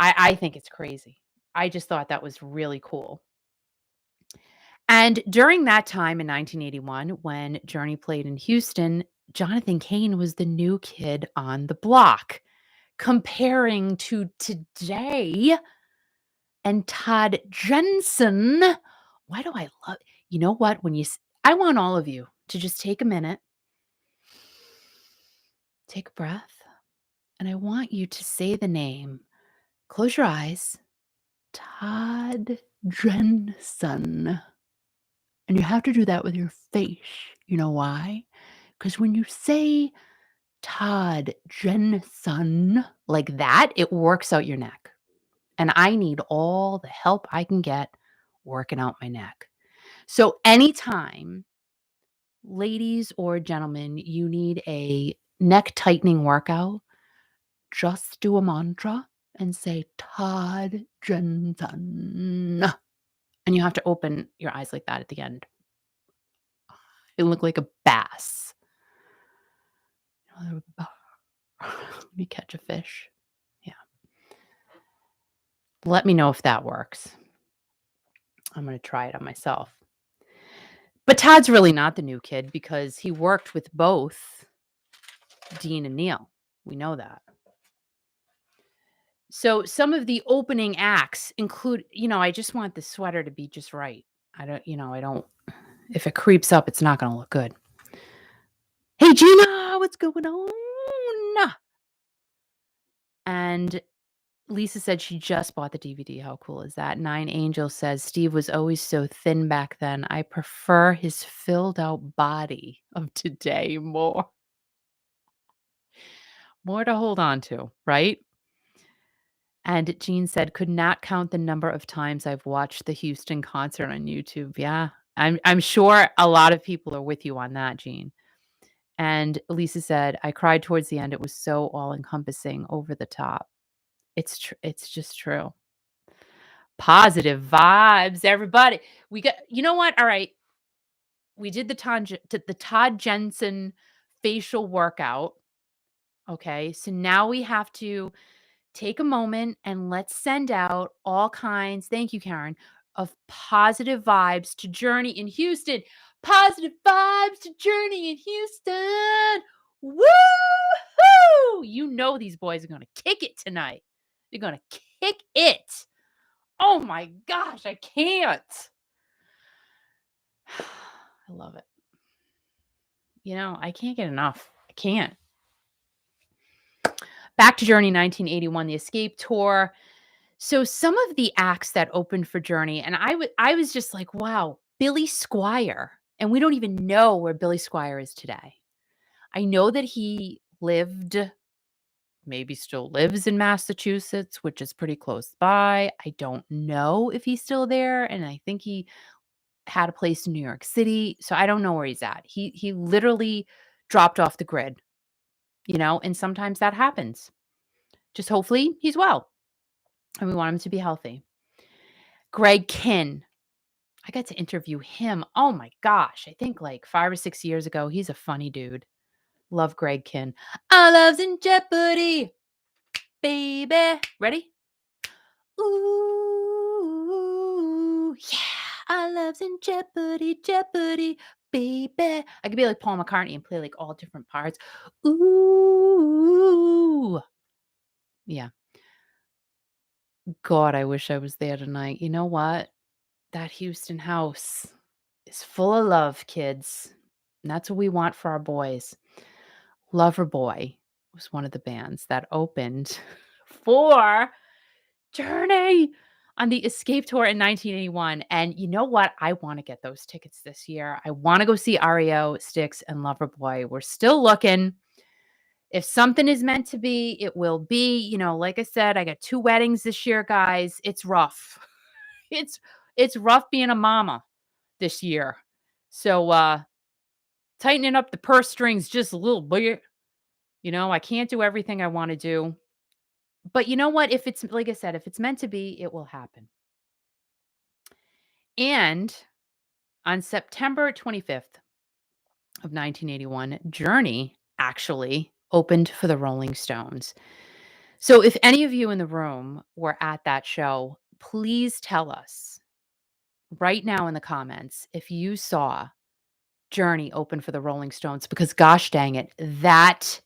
I think it's crazy. I just thought that was really cool. And during that time in 1981, when Journey played in Houston, Jonathan Cain was the new kid on the block. Comparing to today and Todd Jensen, why do I love, you know what? I want all of you to just take a minute, take a breath, and I want you to say the name. Close your eyes. Todd Jensen. And you have to do that with your face. You know why? Because when you say Todd Jensen like that, it works out your neck. And I need all the help I can get working out my neck. So anytime, ladies or gentlemen, you need a neck tightening workout, just do a mantra and say Todd Jensen. And you have to open your eyes like that at the end. It look like a bass. You catch a fish. Yeah. Let me know if that works. I'm going to try it on myself. But Todd's really not the new kid because he worked with both Dean and Neil. We know that. So some of the opening acts include, I just want the sweater to be just right. If it creeps up, it's not going to look good. Hey, Gina, what's going on? And Lisa said she just bought the DVD. How cool is that? Nine Angel says Steve was always so thin back then. I prefer his filled out body of today more. More to hold on to, right? And Jean said, could not count the number of times I've watched the Houston concert on YouTube. Yeah, I'm sure a lot of people are with you on that, Jean. And Lisa said, I cried towards the end. It was so all encompassing, over the top. It's just true. Positive vibes, everybody. We got, you know what? All right. We did the Todd Jensen facial workout. Okay. So now we have to take a moment and let's send out all kinds, thank you, Karen, of positive vibes to Journey in Houston. Positive vibes to Journey in Houston. Woo-hoo! You know these boys are going to kick it tonight. They're going to kick it. Oh my gosh, I can't. I love it. I can't get enough. I can't. Back to Journey 1981, the Escape tour. So some of the acts that opened for Journey, and I was just like, wow, Billy Squire. And we don't even know where Billy Squire is today. I know that he maybe still lives in Massachusetts, which is pretty close by. I don't know if he's still there. And I think he had a place in New York City. So I don't know where he's at. He literally dropped off the grid, and sometimes that happens. Just hopefully he's well. And we want him to be healthy. Greg Kinn, I got to interview him. Oh my gosh. I think like 5 or 6 years ago. He's a funny dude. Love Greg Kinn. Our love's in jeopardy, baby. Ready? Ooh, yeah. Our love's in jeopardy, jeopardy, baby. I could be like Paul McCartney and play like all different parts. Ooh. Yeah. God, I wish I was there tonight. You know what? That Houston house is full of love, kids. And that's what we want for our boys. Loverboy was one of the bands that opened for Journey on the Escape Tour in 1981. And you know what? I want to get those tickets this year. I want to go see REO, Styx, and Loverboy. We're still looking. If something is meant to be, it will be. You know, like I said, I got 2 weddings this year, guys. It's rough. It's rough being a mama this year. So tightening up the purse strings just a little bit. You know, I can't do everything I want to do. But you know what? If it's like I said, if it's meant to be, it will happen. And on September 25th of 1981, Journey actually opened for the Rolling Stones. So if any of you in the room were at that show, please tell us right now in the comments if you saw Journey open for the Rolling Stones, because gosh dang it, that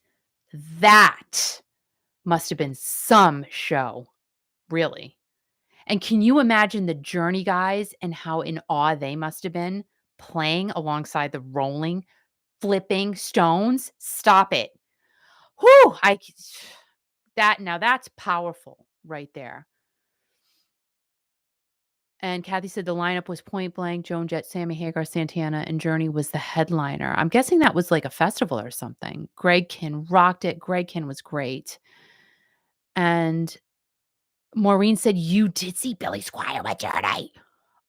must have been some show, really. And can you imagine the Journey guys and how in awe they must have been playing alongside the rolling, flipping Stones? Stop it. Whew, that's powerful right there. And Kathy said the lineup was Point Blank, Joan Jett, Sammy Hagar, Santana, and Journey was the headliner. I'm guessing that was like a festival or something. Greg Kinn rocked it. Greg Kinn was great. And Maureen said, you did see Billy Squier with Journey.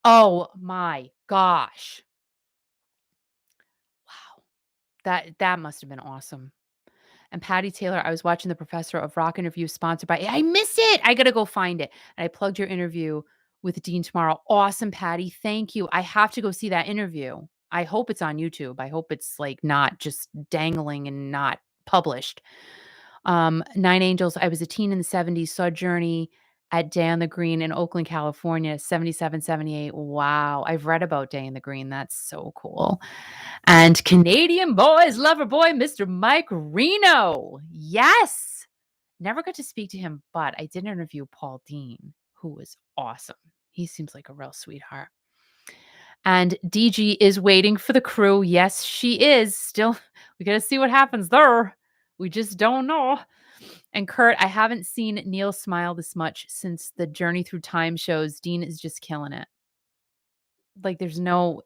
Oh my gosh. Wow. That must have been awesome. And Patty Taylor, I was watching the Professor of Rock interview sponsored by, I miss it. I got to go find it. And I plugged your interview with Dean tomorrow. Awesome, Patty. Thank you. I have to go see that interview. I hope it's on YouTube. I hope it's like not just dangling and not published. Nine Angels. I was a teen in the 70s, saw Journey at Day on the Green in Oakland, California, 77, 78. Wow. I've read about Day on the Green. That's so cool. And Canadian boys, lover boy, Mr. Mike Reno. Yes. Never got to speak to him, but I did interview Paul Dean, who was awesome. He seems like a real sweetheart. And DG is waiting for the crew. Yes, she is. Still, we got to see what happens there. We just don't know. And Kurt, I haven't seen Neil smile this much since the Journey Through Time shows. Dean is just killing it. Like there's no,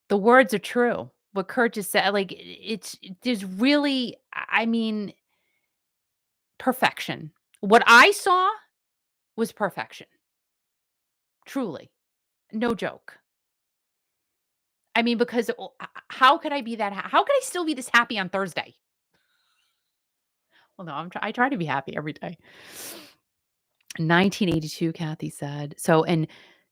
the words are true. What Kurt just said, like there's really, I mean, perfection. What I saw was perfection. Truly. No joke. I mean, because how could I be that? How could I still be this happy on Thursday? Well, no, I try to be happy every day. 1982, Kathy said. So, and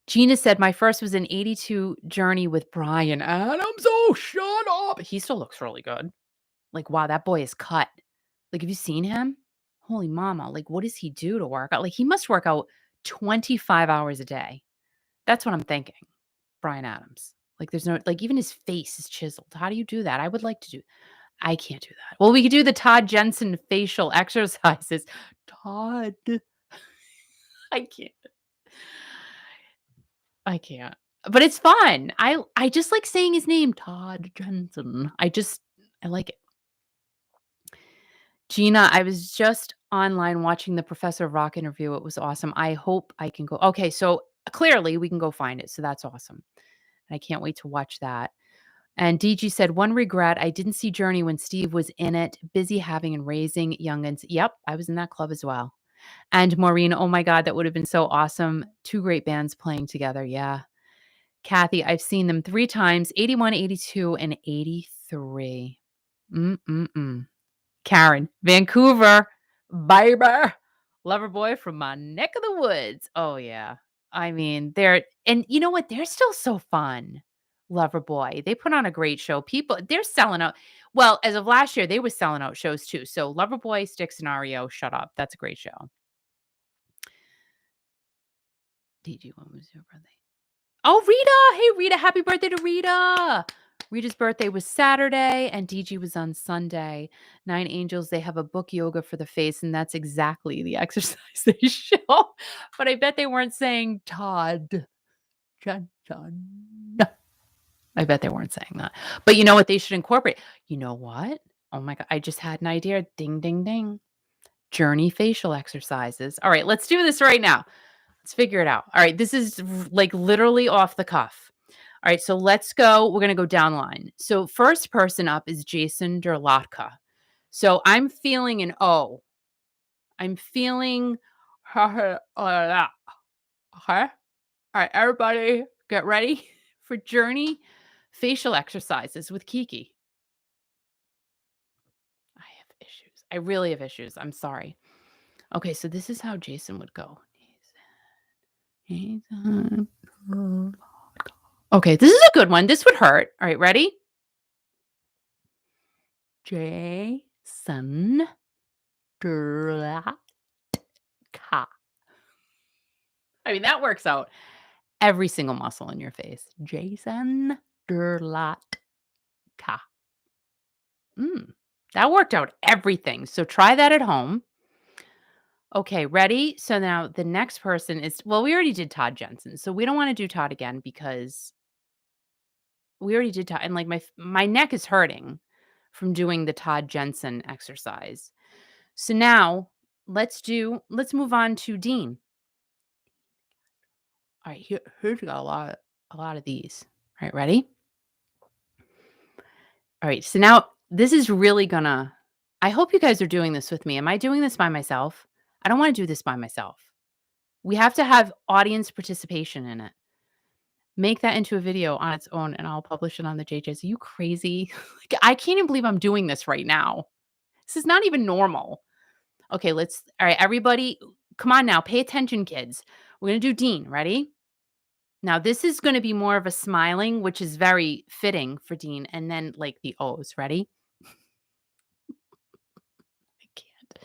Gina said, my first was an 82 Journey with Brian Adams. Oh, shut up. He still looks really good. Like, wow, that boy is cut. Like, have you seen him? Holy mama. Like, what does he do to work out? Like, he must work out 25 hours a day. That's what I'm thinking. Brian Adams. Like, there's no, like, even his face is chiseled. How do you do that? I would like to do. I can't do that. Well, we could do the Todd Jensen facial exercises. Todd. I can't. I can't. But it's fun. I just like saying his name, Todd Jensen. I like it. Gina, I was just online watching the Professor of Rock interview. It was awesome. I hope I can go. Okay, so clearly we can go find it. So that's awesome. And I can't wait to watch that. And DG said, one regret, I didn't see Journey when Steve was in it, busy having and raising youngins. Yep, I was in that club as well. And Maureen, oh my God, that would have been so awesome. 2 great bands playing together. Yeah. Kathy, I've seen them 3 times, 81, 82, and 83. Karen, Vancouver, baby. Lover boy from my neck of the woods. Oh, yeah. I mean, they're and you know what? They're still so fun. Loverboy. They put on a great show. They're selling out. Well, as of last year, they were selling out shows too. So Loverboy, Sticks, and Ario, shut up. That's a great show. DG, when was your birthday? Oh, Rita. Hey, Rita. Happy birthday to Rita. Rita's birthday was Saturday and DG was on Sunday. Nine Angels, they have a book yoga for the face, and that's exactly the exercise they show. But I bet they weren't saying Todd Johnson. I bet they weren't saying that. But you know what they should incorporate? You know what? Oh my God. I just had an idea. Ding, ding, ding. Journey facial exercises. All right, let's do this right now. Let's figure it out. All right, this is like literally off the cuff. All right, so let's go. We're going to go down line. So first person up is Jason Derlatka. So I'm feeling an O. I'm feeling her. Okay. All right, everybody get ready for Journey facial exercises with Kiki. I have issues. I really have issues. I'm sorry. Okay, so this is how Jason would go. Okay, this is a good one. This would hurt. All right, ready? Jason Derlatka. I mean, that works out every single muscle in your face. Jason Derlatka. That worked out everything. So try that at home. Okay, ready? So now the next person is, well, we already did Todd Jensen. So we don't want to do Todd again because we already did Todd. And like my neck is hurting from doing the Todd Jensen exercise. So now let's move on to Dean. All right, here's got a lot of these. All right, ready? All right, so now this is really gonna, I hope you guys are doing this with me. Am I doing this by myself? I don't want to do this by myself. We have to have audience participation in it. Make that into a video on its own and I'll publish it on the JJs. Are you crazy? Like, I can't even believe I'm doing this right now. This is not even normal. Okay, all right, everybody, come on now. Pay attention, kids. We're going to do Dean. Ready? Now, this is going to be more of a smiling, which is very fitting for Dean. And then like the O's. Ready? I can't.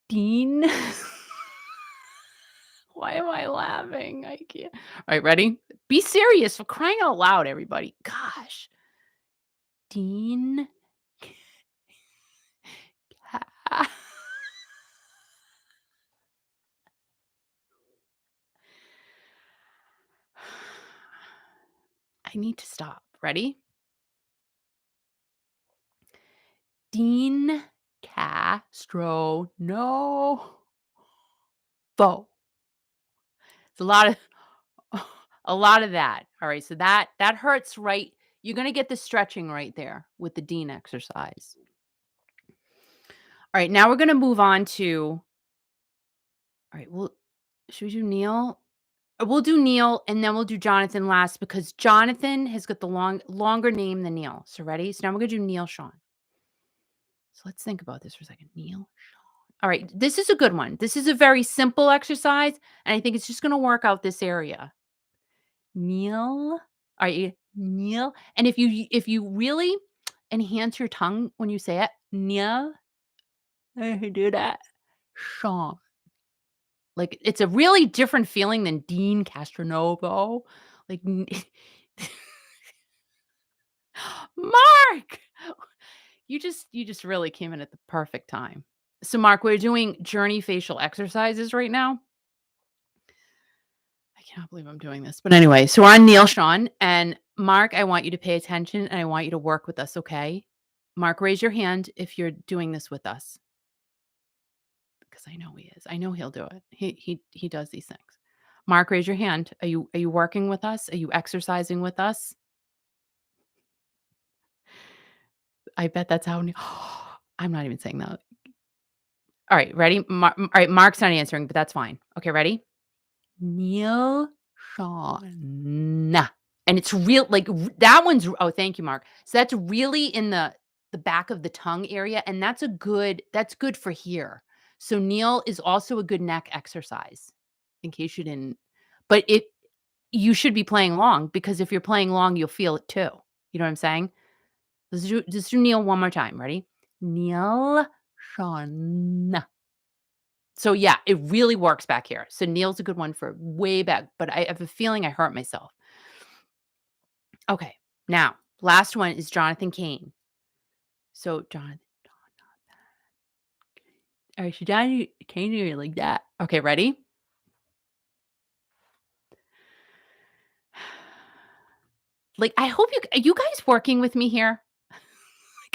Dean. Why am I laughing? I can't. All right, ready? Be serious for crying out loud, everybody. Gosh. Dean. I need to stop. Ready? Dean Castro. No. Bo. It's a lot of that. All right. So that hurts, right? You're going to get the stretching right there with the Dean exercise. All right. Now we're going to move on to, all right. Well, should we do Neil? We'll do Neil and then we'll do Jonathan last because Jonathan has got the longer name than Neil. So ready? So now we're going to do Neil Sean. So let's think about this for a second. Neil Sean. All right. This is a good one. This is a very simple exercise. And I think it's just going to work out this area. Neil. All right. Neil. And if you really enhance your tongue when you say it, Neil, I do that. Sean. Like, it's a really different feeling than Dean Castronovo. Like, Mark, you just really came in at the perfect time. So, Mark, we're doing journey facial exercises right now. I cannot believe I'm doing this. But anyway, so we're on Neil Sean. And Mark, I want you to pay attention and I want you to work with us, okay? Mark, raise your hand if you're doing this with us. Because I know he is. I know he'll do it. He does these things. Mark, raise your hand. Are you working with us? Are you exercising with us? I bet that's how. I'm not even saying that. All right, ready? All right, Mark's not answering, but that's fine. Okay, ready? Neil Sean. And it's real, like that one's. Oh, thank you, Mark. So that's really in the back of the tongue area, and that's good for here. So Neil is also a good neck exercise. in case you didn't. But you should be playing along, because if you're playing along, you'll feel it too. You know what I'm saying? Let's do Neil one more time. Ready? Neil, Sean. So yeah, it really works back here. So Neil's a good one for way back, but I have a feeling I hurt myself. Okay, now last one is Jonathan Cain. So Jonathan, all right, so Jonathan Cain like that. Okay, ready? Like, I hope you guys working with me here?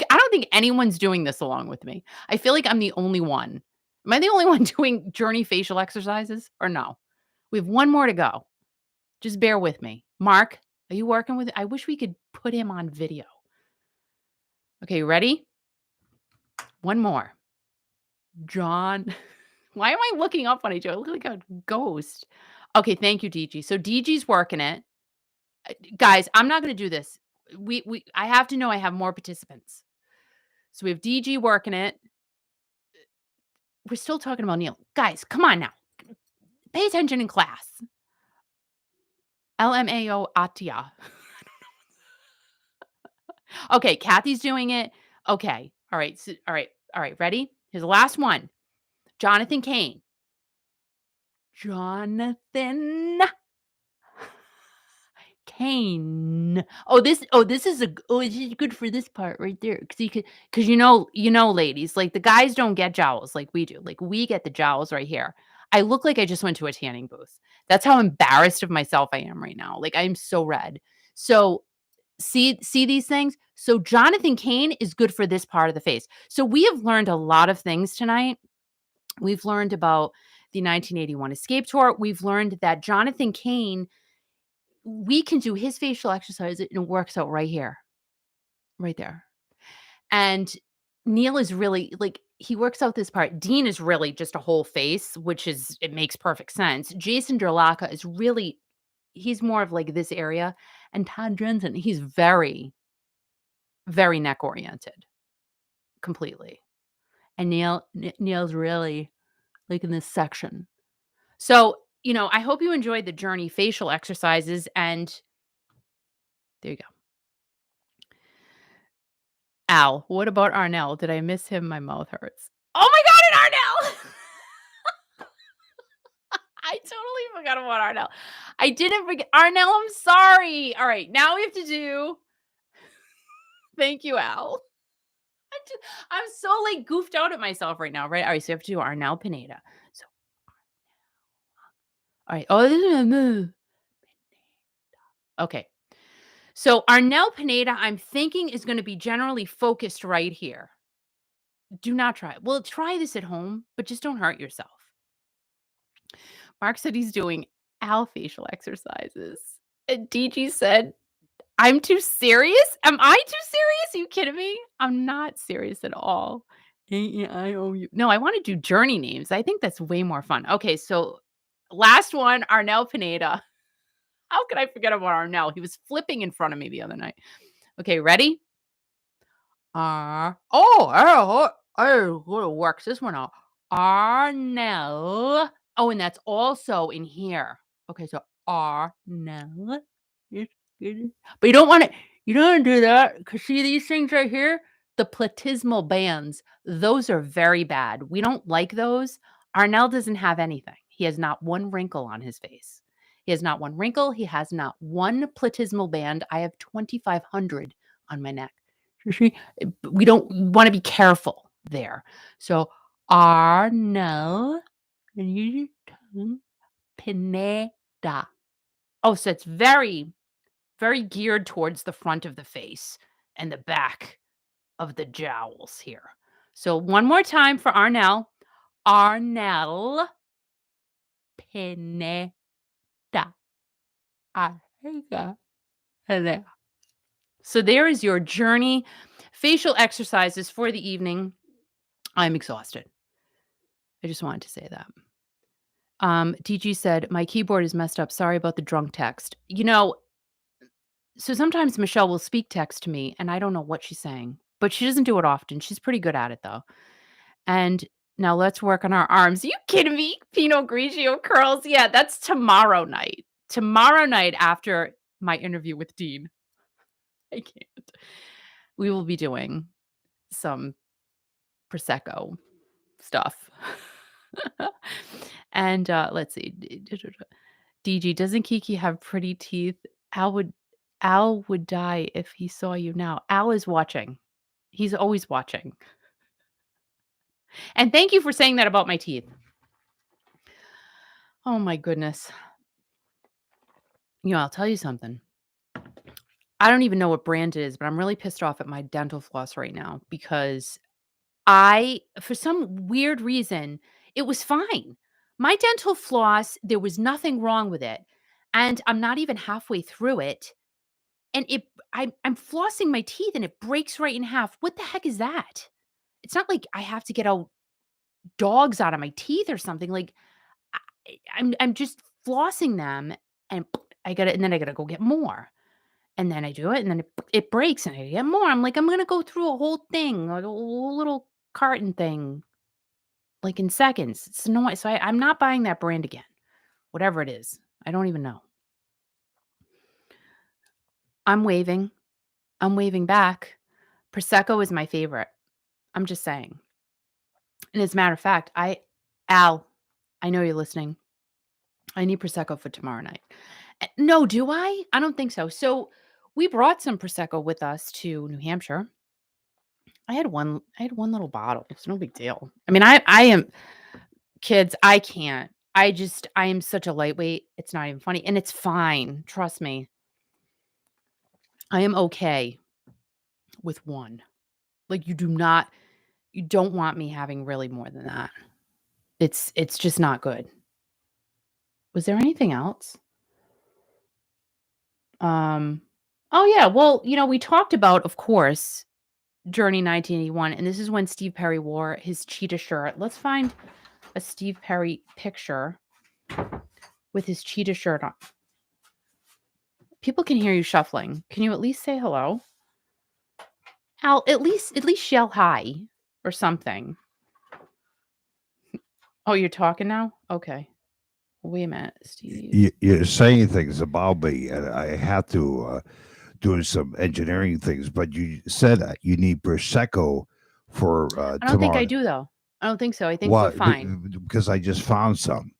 I don't think anyone's doing this along with me. I feel like I'm the only one. Am I the only one doing journey facial exercises or no? We have one more to go. Just bear with me. Mark, are you working with it? I wish we could put him on video. Okay, ready? One more. John. Why am I looking up when I do? I look like a ghost. Okay, thank you, DG. So DG's working it. Guys, I'm not going to do this. I have to know I have more participants. So we have DG working it. We're still talking about Neil. Guys, come on now. Pay attention in class. LMAO Atia. Okay, Kathy's doing it. Okay. All right. So, all right. Ready? Here's the last one. Jonathan Cain. Jonathan Cain. This is this is good for this part right there. Because ladies, like the guys don't get jowls like we do. Like we get the jowls right here. I look like I just went to a tanning booth. That's how embarrassed of myself I am right now. Like I'm so red. So see these things? So Jonathan Cain is good for this part of the face. So we have learned a lot of things tonight. We've learned about the 1981 Escape Tour. We've learned that Jonathan Cain, we can do his facial exercise and it works out right here, right there. And Neil is really like, he works out this part. Dean is really just a whole face, it makes perfect sense. Jason Derlaka is really, he's more of like this area. And Todd Jensen, he's very, very neck oriented completely. And Neil's really like in this section. So, I hope you enjoyed the journey facial exercises, and there you go. Al, what about Arnell? Did I miss him? My mouth hurts. Oh my God, and Arnell! I totally forgot about Arnell. I didn't forget. Arnell, I'm sorry. All right, now we have to do. Thank you, Al. I'm so like goofed out at myself right now, right? All right, so we have to do Arnell Pineda. So, all right. Oh, this is a move. Okay. So Arnell Pineda, I'm thinking, is going to be generally focused right here. Do not try it. Well, try this at home, but just don't hurt yourself. Mark said he's doing Al facial exercises. And DG said, I'm too serious? Am I too serious? Are you kidding me? I'm not serious at all. I owe you. No, I want to do journey names. I think that's way more fun. Okay, so last one, Arnell Pineda. How could I forget about Arnell? He was flipping in front of me the other night. Okay, ready? I works this one out. Arnell. Oh, and that's also in here. Okay, so Arnell. But you don't want to do that, because see these things right here? The platysmal bands. Those are very bad. We don't like those. Arnell doesn't have anything. He has not one wrinkle on his face. He has not one wrinkle. He has not one platysmal band. I have 2,500 on my neck. We don't want to be careful there. So Arnell, and use your tongue, Pineda. Oh, so it's very, very geared towards the front of the face and the back of the jowls here. So one more time for Arnell. Arnell Pineda. So there is your journey facial exercises for the evening. I'm exhausted. I just wanted to say that. DG said, my keyboard is messed up. Sorry about the drunk text. So sometimes Michelle will speak text to me and I don't know what she's saying, but she doesn't do it often. She's pretty good at it though. And Now let's work on our arms. You kidding me? Pinot Grigio curls. Yeah, that's tomorrow night. Tomorrow night after my interview with Dean. I can't. We will be doing some Prosecco stuff. And let's see. DG, doesn't Kiki have pretty teeth? Al would die if he saw you now. Al is watching. He's always watching. And thank you for saying that about my teeth. Oh my goodness. I'll tell you something. I don't even know what brand it is, but I'm really pissed off at my dental floss right now because for some weird reason, it was fine. My dental floss, there was nothing wrong with it. And I'm not even halfway through it. And I'm flossing my teeth and it breaks right in half. What the heck is that? It's not like I have to get out dogs out of my teeth or something. Like I'm just flossing them and then I gotta go get more. And then I do it and then it breaks and I get more. I'm like, I'm gonna go through a whole thing, like a whole little carton thing, like in seconds. It's annoying. So I'm not buying that brand again. Whatever it is. I don't even know. I'm waving back. Prosecco is my favorite. I'm just saying. And as a matter of fact, Al, I know you're listening. I need Prosecco for tomorrow night. No, do I? I don't think so. So we brought some Prosecco with us to New Hampshire. I had one little bottle. It's no big deal. I mean, I am kids, I can't. I am such a lightweight. It's not even funny. And it's fine. Trust me. I am okay with one. Like you don't want me having really more than that. It's just not good. Was there anything else? Oh yeah, well, we talked about, of course, Journey 1981, and this is when Steve Perry wore his cheetah shirt. Let's find a Steve Perry picture with his cheetah shirt on. People can hear you shuffling. Can you at least say hello? Al, at least yell hi or something. Oh, you're talking now? Okay. Wait a minute, Steve. You're saying things about me, and I have to do some engineering things. But you said you need Prosecco for I don't think I do, though. I don't think so. I think we're fine. Because I just found some.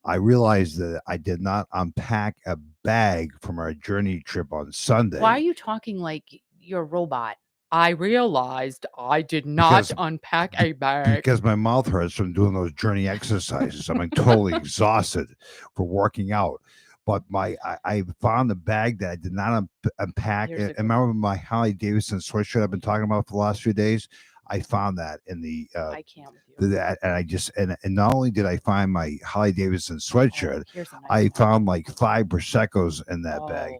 I realized that I did not unpack a bag from our journey trip on Sunday. Why are you talking like you're a robot? I realized I did not unpack a bag. Because my mouth hurts from doing those journey exercises. I'm totally exhausted for working out. But I found a bag that I did not unpack. And remember my Harley Davidson sweatshirt I've been talking about for the last few days? I found that in the I can't with you. That, and I just and not only did I find my Harley Davidson sweatshirt, I found like 5 Proseccos in that bag,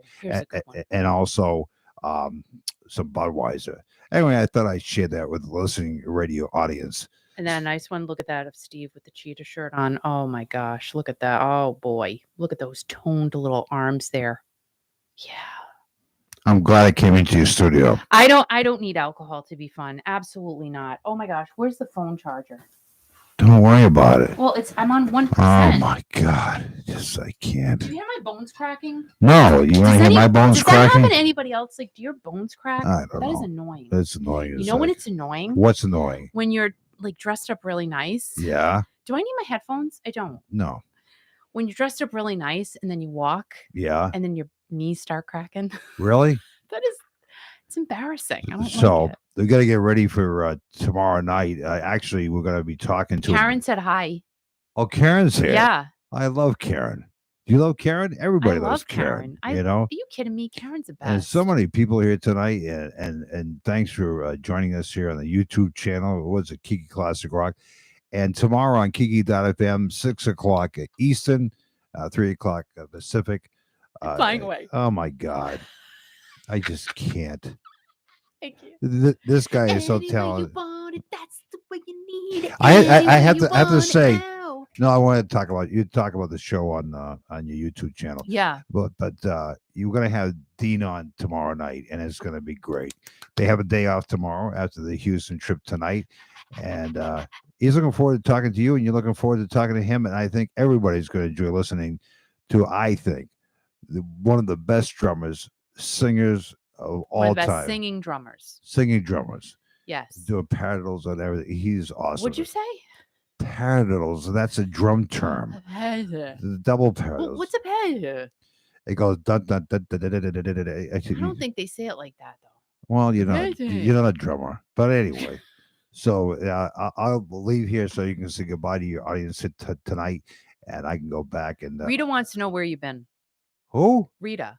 and also some Budweiser. Anyway, I thought I'd share that with the listening radio audience. And then a nice one. Look at that of Steve with the cheetah shirt on. Oh my gosh, look at that. Oh boy, look at those toned little arms there. Yeah. I'm glad I came into your studio. I don't need alcohol to be fun. Absolutely not. Oh my gosh, where's the phone charger? Don't worry about it. Well, I'm on 1%. Oh my God. Just I can't. Do you hear my bones cracking? No, you want to hear my bones cracking? Does that happen to anybody else? Like, do your bones crack? I don't know. That is annoying. That's annoying. You know when it's annoying? What's annoying? When you're like dressed up really nice. Yeah. Do I need my headphones? I don't. No. When you're dressed up really nice and then you walk. Yeah. And then your knees start cracking. Really? It's embarrassing. I don't so like it. We got to get ready for tomorrow night. Actually, we're going to be talking to Karen said hi. Oh, Karen's here. Yeah. I love Karen. Do you love Karen? Everybody loves Karen. You know? Are you kidding me? Karen's the best. And so many people here tonight, and thanks for joining us here on the YouTube channel. It was a Kiki Classic Rock. And tomorrow on Kiki.fm, 6 o'clock Eastern, 3 o'clock Pacific. Flying away. Oh, my God. I just can't. Thank you. This guy is so talented. You want it, that's the way you need it. I have to say, no, I want to talk about the show on your YouTube channel. Yeah. But you're going to have Dean on tomorrow night, and it's going to be great. They have a day off tomorrow after the Houston trip tonight, and he's looking forward to talking to you, and you're looking forward to talking to him. And I think everybody's going to enjoy listening to. I think one of the best drummers, singers of One of all the best time, singing drummers. singing drummers, Yes. doing paradiddles and everything. He's awesome. What'd you say? Paradiddles. That's a drum term. The double paradiddles. What's a paradiddle? It goes dun dun dun dun dun dun dun dun dun. I don't think they say it like that though. Well, you're not a drummer, but anyway. So I'll leave here so you can say goodbye to your audience tonight, and I can go back and. Rita wants to know where you've been. Who? Rita.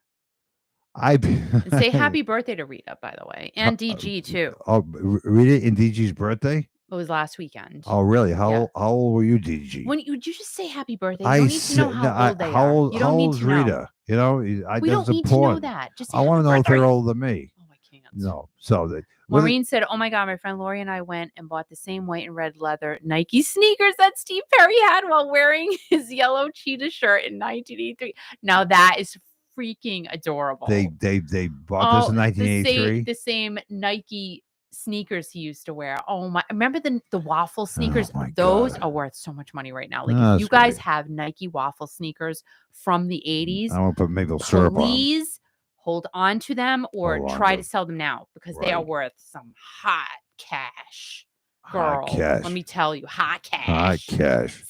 And say happy birthday to Rita, by the way, and DG too. Oh, Rita and DG's birthday? It was last weekend. Oh, really? How old were you, DG? When you just say happy birthday, you don't need to know how old they are. You don't how need old's to know. Rita? You know, We don't need to know that. Just say I want to know if birthday. they're older than me. Oh, I can't. No. So Maureen said, "Oh my God, my friend Lori and I went and bought the same white and red leather Nike sneakers that Steve Perry had while wearing his yellow cheetah shirt in 1983. Now that is freaking adorable. They bought this in 1983. The same Nike sneakers he used to wear. Oh my! Remember the waffle sneakers? Oh Those God. are worth so much money right now. Like if you guys have Nike waffle sneakers from the 80s, I want to put maple syrup on. Please hold on to them or try to sell them now because they are worth some hot cash. Girl, hot cash. Let me tell you, hot cash. Hot cash.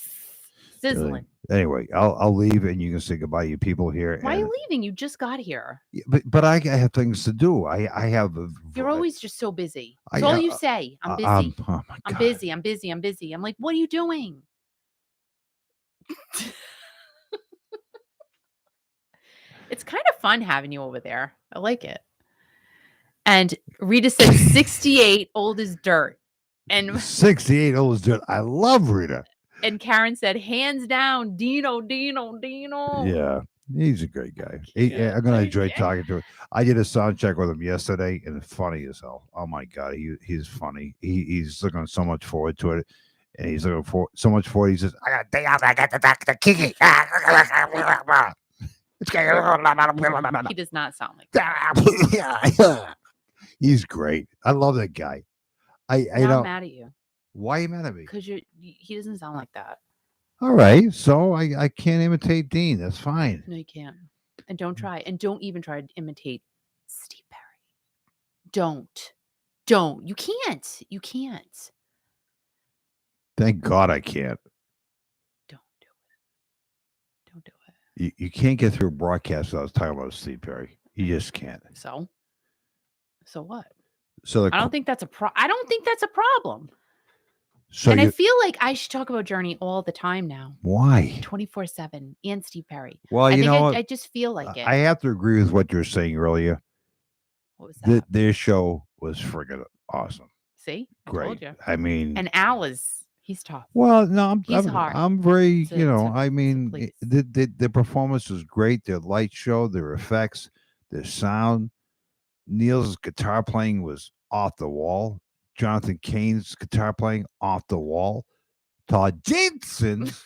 Sizzling. Really. Anyway, I'll leave and you can say goodbye to you people here. Why are you leaving? You just got here. But I have things to do. I have. You're always just so busy. That's all you say. I'm busy. Oh my God. I'm busy. I'm busy. I'm busy. I'm like, what are you doing? It's kind of fun having you over there. I like it. And Rita said 68 old as dirt. And 68 old as dirt. I love Rita. And Karen said, hands down, Dino. Yeah, he's a great guy. I'm going to enjoy talking to him. I did a sound check with him yesterday, and it's funny as hell. Oh, my God, he's funny. He's looking so much forward to it, and he's looking for so much forward. He says, I got a day off. I got to talk to Kiki. He does not sound like that. He's great. I love that guy. I'm mad at you. Why are you mad at me? Because he doesn't sound like that. All right. So I can't imitate Dean. That's fine. No, you can't. And don't try. And don't even try to imitate Steve Perry. Don't. You can't. You can't. Thank God I can't. Don't do it. Don't do it. You can't get through a broadcast without talking about Steve Perry. You just can't. So what? So I don't think that's a problem. So I feel like I should talk about Journey all the time now. Why? 24/7 and Steve Perry. Well, I just feel like it. I have to agree with what you were saying earlier. What was that? Their show was friggin' awesome. See? Great. Told you. I mean, and Al he's tough. Well, no, he's hard. I'm very, the performance was great. Their light show, their effects, their sound. Neil's guitar playing was off the wall. Jonathan Kane's guitar playing off the wall. Todd Jensen's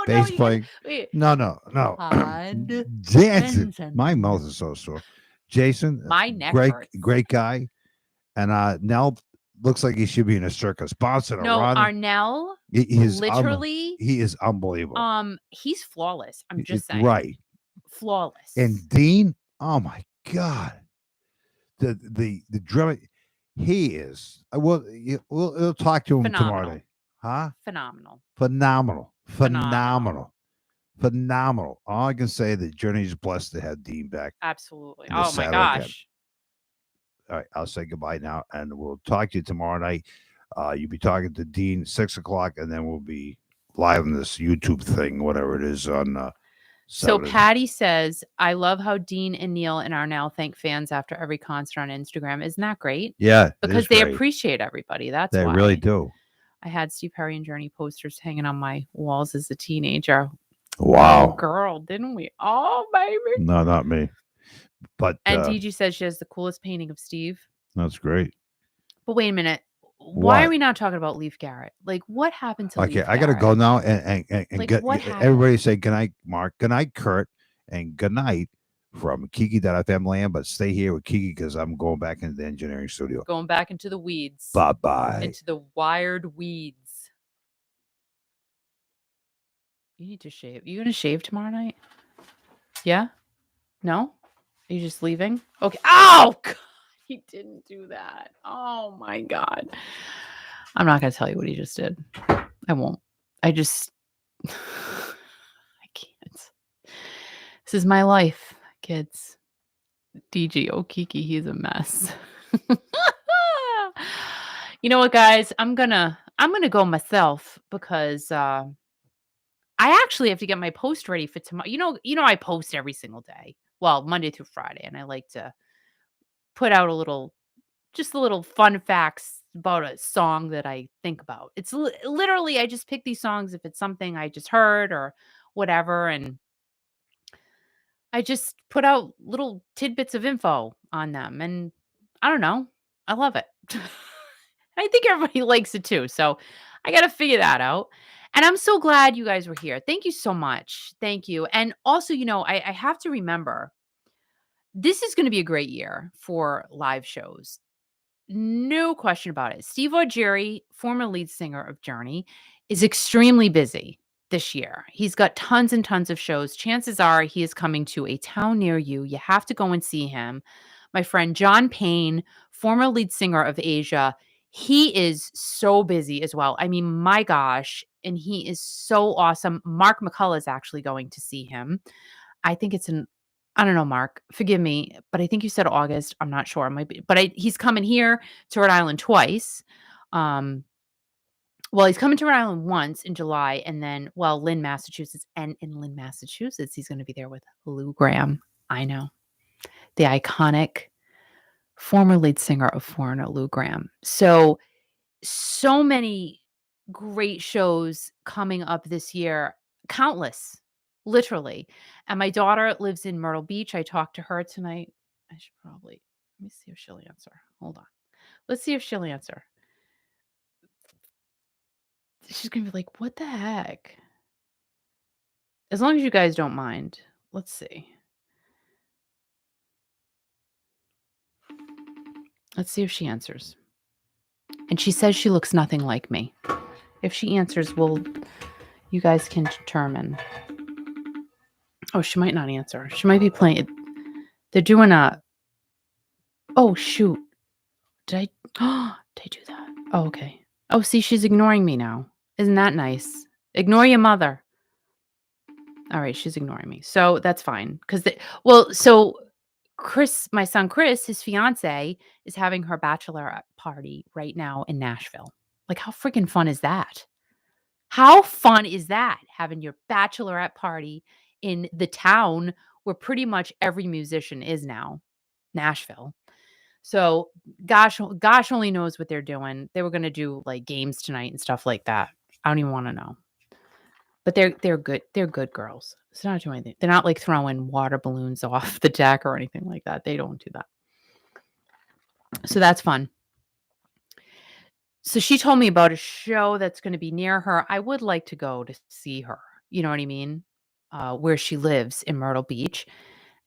bass playing. No. Todd Jensen. My mouth is so sore. Jason, my neck great guy. And Nell looks like he should be in a circus. Bouncing around. Arnell. He is literally. He is unbelievable. He's flawless. I'm just saying. Right. Flawless. And Dean, oh my God. The drummer. He is. We'll talk to him tomorrow night. Huh? Phenomenal. All I can say is that Journey's blessed to have Dean back. Absolutely. Oh my gosh. Again. All right, I'll say goodbye now, and we'll talk to you tomorrow night. You'll be talking to Dean 6:00, and then we'll be live on this YouTube thing, whatever it is on. So Patty says, I love how Dean and Neil and Arnell thank fans after every concert on Instagram. Isn't that great? Yeah. Because they appreciate everybody. That's why. They really do. I had Steve Perry and Journey posters hanging on my walls as a teenager. Wow. Oh, girl, didn't we? Oh, baby. No, not me. But and DG says she has the coolest painting of Steve. That's great. But wait a minute. Why are we not talking about Leif Garrett? Like, what happened to Leif Garrett? I got to go now and like, get everybody say good night, Mark. Good night, Kurt. And good night, from Kiki.fm land, but stay here with Kiki because I'm going back into the engineering studio. Going back into the weeds. Bye-bye. Into the wired weeds. You need to shave. You gonna shave tomorrow night? Yeah? No? Are you just leaving? Okay. Oh, God. He didn't do that. Oh, my God. I'm not going to tell you what he just did. I won't. I just, I can't. This is my life, kids. DG, Kiki, he's a mess. You know what, guys? I'm gonna go myself because I actually have to get my post ready for tomorrow. I post every single day. Well, Monday through Friday, and I like to put out just a little fun facts about a song that I think about. It's literally, I just pick these songs if it's something I just heard or whatever, and I just put out little tidbits of info on them, and I don't know, I love it. I think everybody likes it too, so I gotta figure that out, and I'm so glad you guys were here. Thank you so much. Thank you, and also, I have to remember, this is gonna be a great year for live shows. No question about it. Steve Augeri, former lead singer of Journey, is extremely busy this year. He's got tons and tons of shows. Chances are he is coming to a town near you. You have to go and see him. My friend John Payne, former lead singer of Asia, he is so busy as well. I mean, my gosh, and he is so awesome. Mark McCullough is actually going to see him. I think I don't know, Mark, forgive me, but I think you said August. I'm not sure. It might be, but he's coming here to Rhode Island twice. Well, he's coming to Rhode Island once in July, and then, Lynn, Massachusetts, and in Lynn, Massachusetts, he's going to be there with Lou Gramm. I know, the iconic former lead singer of Foreigner, Lou Gramm. So many great shows coming up this year, countless, literally. And my daughter lives in Myrtle Beach. I talked to her tonight. I should probably, let me see if she'll answer. Hold on. Let's see if she'll answer. She's going to be like, what the heck? As long as you guys don't mind. Let's see. Let's see if she answers. And she says she looks nothing like me. If she answers, you guys can determine. Oh, she might not answer. She might be playing. They're doing oh, shoot. Did I do that? Oh, okay. Oh, see, she's ignoring me now. Isn't that nice? Ignore your mother. All right, she's ignoring me. So that's fine. So Chris, my son Chris, his fiance, is having her bachelorette party right now in Nashville. Like, how freaking fun is that? How fun is that? Having your bachelorette party in the town where pretty much every musician is now, Nashville. So gosh only knows what they're doing. They were going to do like games tonight and stuff like that. I don't even want to know. But they're good. They're good girls. It's not doing anything. They're not like throwing water balloons off the deck or anything like that. They don't do that. So that's fun. So she told me about a show that's going to be near her. I would like to go to see her. You know what I mean? Where she lives in Myrtle Beach.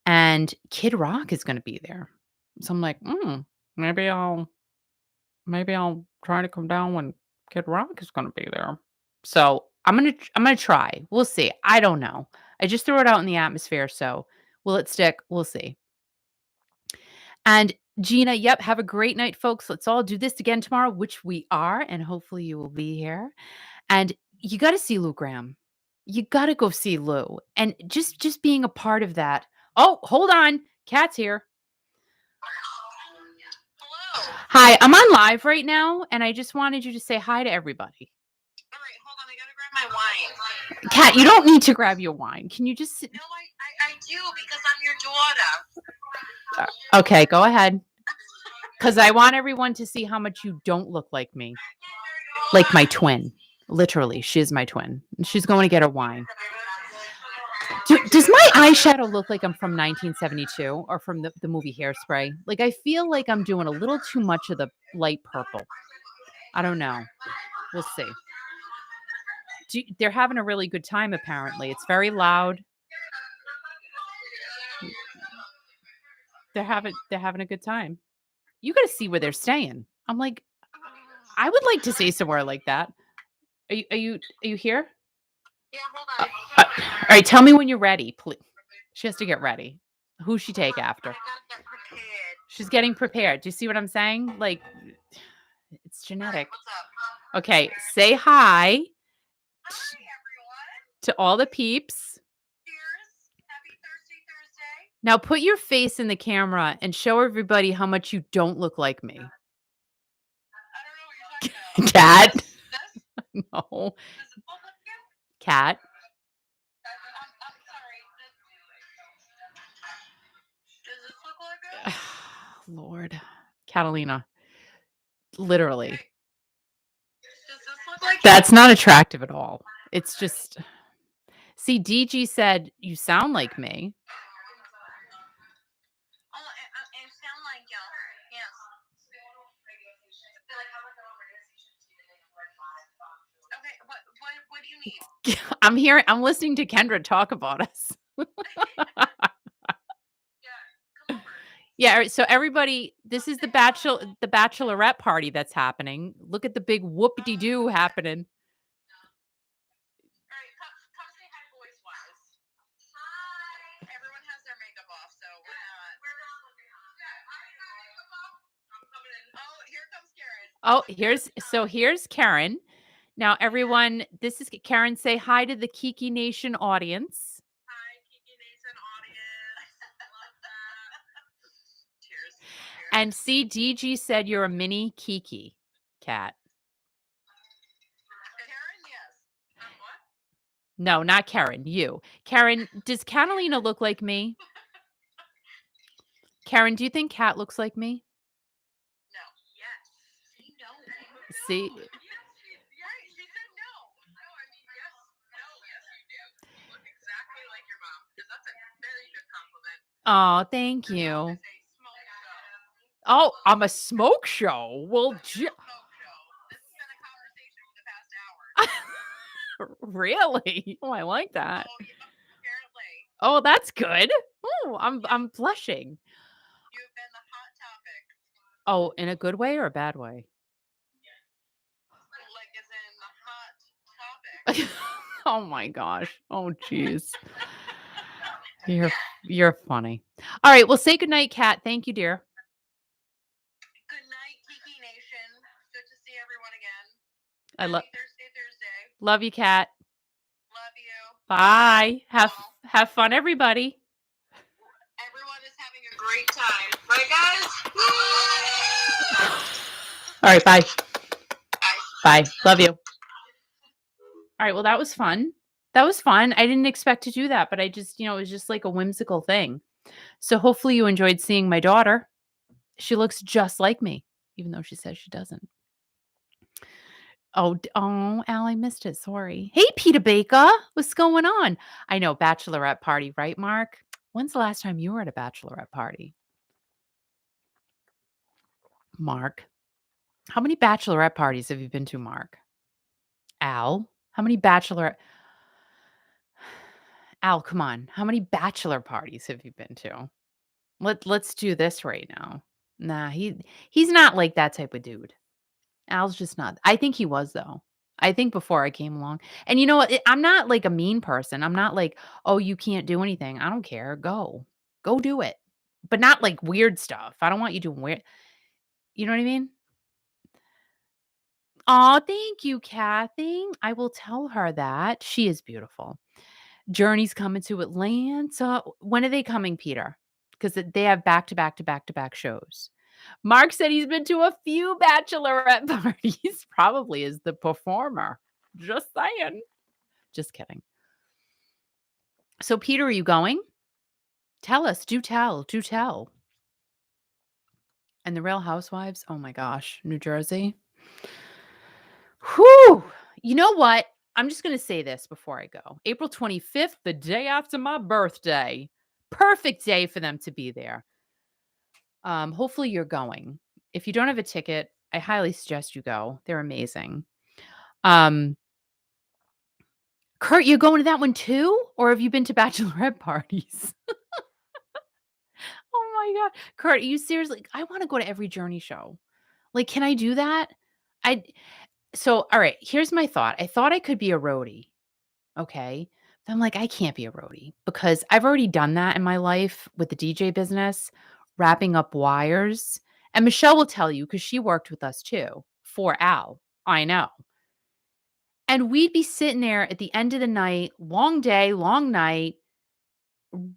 And Kid Rock is going to be there. So I'm like, maybe I'll try to come down when Kid Rock is going to be there. So I'm gonna try. We'll see. I don't know. I just threw it out in the atmosphere. So will it stick? We'll see. And Gina, yep, have a great night, folks. Let's all do this again tomorrow, which we are, and hopefully you will be here. And you got to see Lou Gramm. You got to go see Lou. And just being a part of that. Oh, hold on. Kat's here. Hello. Hi, I'm on live right now, and I just wanted you to say hi to everybody. All right, hold on. I gotta grab my wine. Kat, you don't need to grab your wine. Can you just sit? No, I do because I'm your daughter. Okay, go ahead. Because I want everyone to see how much you don't look like me. Like my twin. Literally, she's my twin. She's going to get her wine. Does my eyeshadow look like I'm from 1972 or from the movie Hairspray? Like, I feel like I'm doing a little too much of the light purple. I don't know. We'll see. They're having a really good time, apparently. It's very loud. They're having a good time. You got to see where they're staying. I'm like, I would like to stay somewhere like that. Are you here? Yeah, hold on. All right, tell me when you're ready, please. She has to get ready. Who's she take after? I gotta get prepared. She's getting prepared. Do you see what I'm saying? Like, it's All right, genetic. what's up? Okay, say hi Hi, everyone. to all the peeps. Cheers. Happy Thirsty Thursday. Now put your face in the camera and show everybody how much you don't look like me. I don't know what you're talking about. Cat. This? No. Does it look like you? Cat. I'm sorry. Does this look like it? Lord. Catalina. Literally. Does this look like That's not attractive at all. It's just. See, DG said, you sound like me. Oh, I sound like you. Yes. Okay, what do you need? I'm listening to Kendra talk about us. Yeah, come over. Yeah, all right, so everybody, this is the bachelorette party that's happening. Look at the big whoop-de-doo happening. All right, come say hi voice wise. Hi. Everyone has their makeup off, so we're not. We're not looking. Yeah, I got makeup off. I'm coming in. Oh, here comes Karen. Here's Karen. Now, everyone, this is Karen. Say hi to the Kiki Nation audience. Hi, Kiki Nation audience. Love that. Cheers. Cheers. And see, DG said you're a mini Kiki cat. Karen, yes. What? No, not Karen. You. Karen, does Catalina look like me? Karen, do you think Cat looks like me? No. Yes. Say no. See? Yes, she said no. No, I mean yes. No, yes, you do. You look exactly like your mom. Because that's a very good compliment. Oh, thank Your you. mom is a smoke show. Oh, I'm a smoke show. Well, Smoke show. This has been a conversation for the past hour. really? Oh, I like that. Oh, yeah, apparently. Oh, that's good. Oh, I'm blushing. You've been the hot topic. Oh, in a good way or a bad way? Like as in the hot topic. Oh my gosh. Oh jeez. You're funny. All right, well, say goodnight, Kat. Thank you, dear. Good night, Kiki Nation. Good to see everyone again. I love Happy Thursday. love you, Kat. Love you. Bye. Have fun, everybody. Everyone is having a great time. Right, guys? All right, bye. Bye. Bye. Love you. All right, well, that was fun. That was fun. I didn't expect to do that, but I just, it was just like a whimsical thing. So hopefully you enjoyed seeing my daughter. She looks just like me, even though she says she doesn't. Oh, Al, I missed it. Sorry. Hey, Peter Baker. What's going on? I know, bachelorette party, right, Mark? When's the last time you were at a bachelorette party? Mark. How many bachelorette parties have you been to, Mark? Al, how many bachelorette... Al, come on. How many bachelor parties have you been to? Let's do this right now. Nah, he's not like that type of dude. Al's just not. I think he was, though. I think before I came along. And you know what? I'm not like a mean person. I'm not like, oh, you can't do anything. I don't care. Go do it. But not like weird stuff. I don't want you doing weird. You know what I mean? Oh, thank you, Kathy. I will tell her that. She is beautiful. Journey's coming to Atlanta. When are they coming, Peter? Because they have back-to-back shows. Mark said he's been to a few bachelorette parties, probably as the performer. Just saying. Just kidding. So, Peter, are you going? Tell us. Do tell. And the Real Housewives? Oh my gosh. New Jersey. Whew. You know what? I'm just going to say this before I go. April 25th, the day after my birthday. Perfect day for them to be there. Hopefully you're going. If you don't have a ticket, I highly suggest you go. They're amazing. Kurt, you're going to that one too? Or have you been to bachelorette parties? Oh my God. Kurt, are you seriously? I want to go to every Journey show. Like, can I do that? I So, all right, here's my thought. I thought I could be a roadie. Okay. But I'm like, I can't be a roadie because I've already done that in my life with the DJ business, wrapping up wires. And Michelle will tell you because she worked with us too for Al. I know. And we'd be sitting there at the end of the night, long day, long night,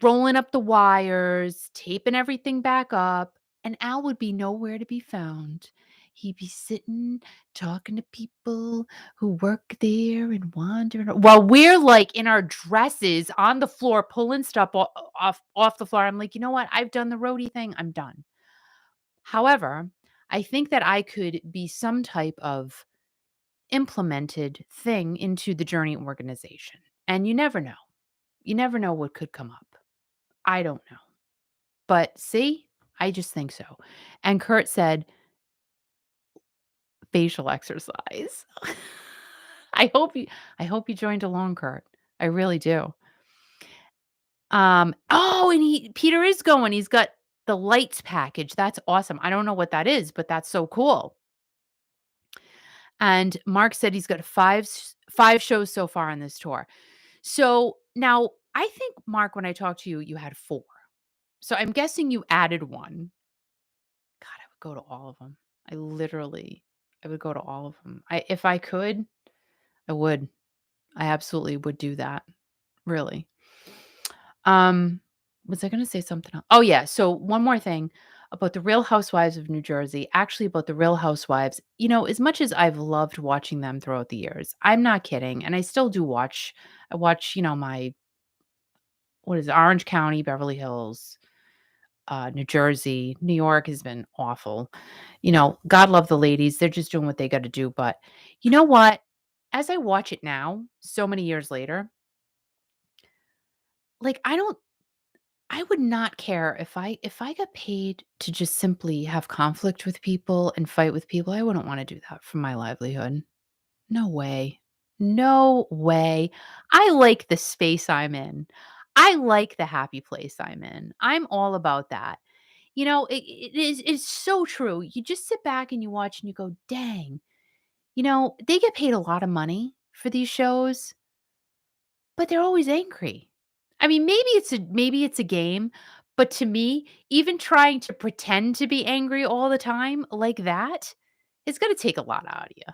rolling up the wires, taping everything back up, and Al would be nowhere to be found. He'd be sitting, talking to people who work there and wandering while we're like in our dresses on the floor, pulling stuff off the floor. I'm like, you know what? I've done the roadie thing. I'm done. However, I think that I could be some type of implemented thing into the Journey organization. And you never know. You never know what could come up. I don't know. But see, I just think so. And Kurt said, facial exercise. I hope you joined along, Kurt. I really do. Oh, and Peter is going. He's got the lights package. That's awesome. I don't know what that is, but that's so cool. And Mark said he's got five shows so far on this tour. So now I think, Mark, when I talked to you, you had 4. So I'm guessing you added one. God, I would go to all of them. I would go to all of them. If I could, I would. I absolutely would do that. Really. Was I going to say something else? Oh yeah. So one more thing about the Real Housewives of New Jersey. Actually, about the Real Housewives. You know, as much as I've loved watching them throughout the years, I'm not kidding, and I still do watch. I watch. You know, my what is it, Orange County, Beverly Hills, New Jersey, New York has been awful. You know, God love the ladies. They're just doing what they got to do. But you know what? As I watch it now, so many years later, like I would not care if I got paid to just simply have conflict with people and fight with people. I wouldn't want to do that for my livelihood. No way. No way. I like the space I'm in. I like the happy place I'm in. I'm all about that. You know, it's so true. You just sit back and you watch and you go, dang, you know, they get paid a lot of money for these shows, but they're always angry. I mean, maybe it's a game, but to me, even trying to pretend to be angry all the time like that, it's gonna take a lot out of you.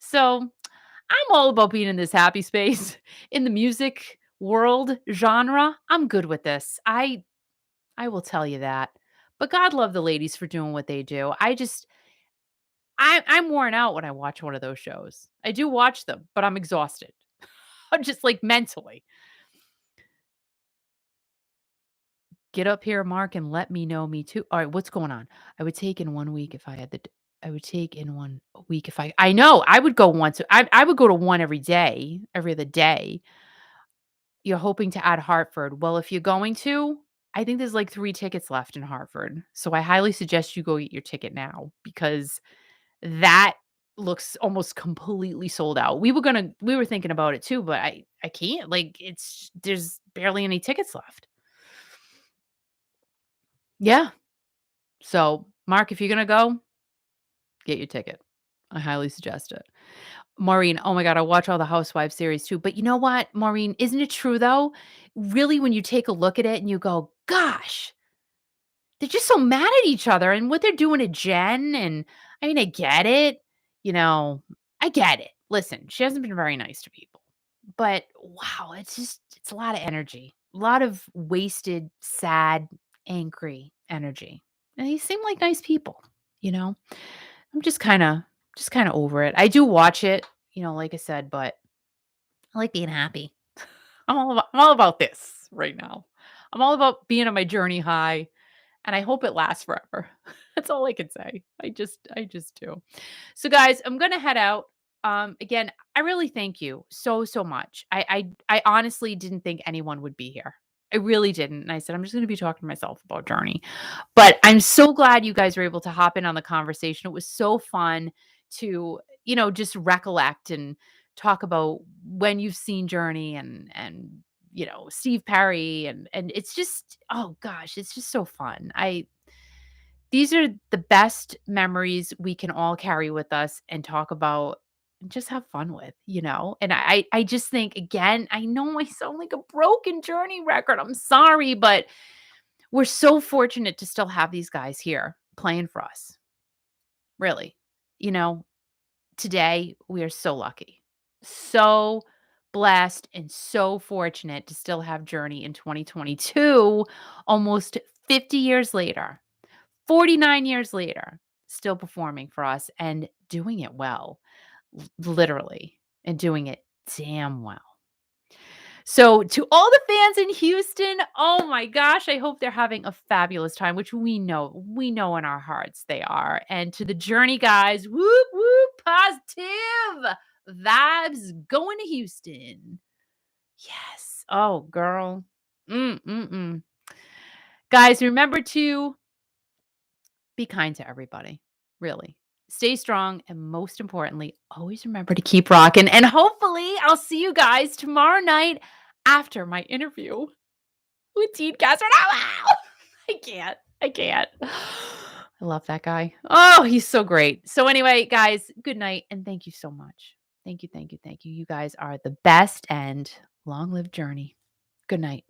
So I'm all about being in this happy space in the music world genre. I'm good with this. I will tell you that. But God love the ladies for doing what they do. I'm worn out when I watch one of those shows. I do watch them, but I'm exhausted. I'm just like mentally. Get up here, Mark, and let me know. Me too. All right, what's going on? I would take in 1 week if I had I would take in 1 week if I know I would go once. I would go to one every day, every other day. You're hoping to add Hartford. Well, if you're going to, I think there's like 3 tickets left in Hartford. So I highly suggest you go get your ticket now because that looks almost completely sold out. We were thinking about it too, but I can't. Like there's barely any tickets left. Yeah. So, Mark, if you're going to go, get your ticket. I highly suggest it. Maureen, oh my God, I watch all the Housewives series too. But you know what, Maureen, isn't it true though? Really, when you take a look at it and you go, gosh, they're just so mad at each other and what they're doing to Jen. And I mean, I get it. You know, I get it. Listen, she hasn't been very nice to people. But wow, it's a lot of energy, a lot of wasted, sad, angry energy. And they seem like nice people, you know? I'm just kind of over it. I do watch it, you know, like I said, but I like being happy. I'm all about this right now. I'm all about being on my journey high, and I hope it lasts forever. That's all I can say. I just do. So guys, I'm going to head out. Again, I really thank you so much. I honestly didn't think anyone would be here. I really didn't. And I said I'm just going to be talking to myself about Journey. But I'm so glad you guys were able to hop in on the conversation. It was so fun to, you know, just recollect and talk about when you've seen Journey and Steve Perry, and it's just, oh gosh, it's just so fun. These are the best memories we can all carry with us and talk about and just have fun with, And I just think, again, I know I sound like a broken journey record. I'm sorry, but we're so fortunate to still have these guys here playing for us. Really. Today we are so lucky. So blessed and so fortunate to still have Journey in 2022, almost 50 years later. 49 years later, still performing for us and doing it well, literally, and doing it damn well. So, to all the fans in Houston, oh my gosh, I hope they're having a fabulous time, which we know in our hearts they are. And to the Journey guys, whoop, whoop, positive vibes going to Houston. Yes. Oh, girl. Guys, remember to be kind to everybody, really. Stay strong, and most importantly, always remember to keep rocking. And hopefully, I'll see you guys tomorrow night after my interview with Dean Catherine. Wow! I can't. I love that guy. Oh, he's so great. So anyway, guys, good night, and thank you so much. Thank you. You guys are the best, and long live Journey. Good night.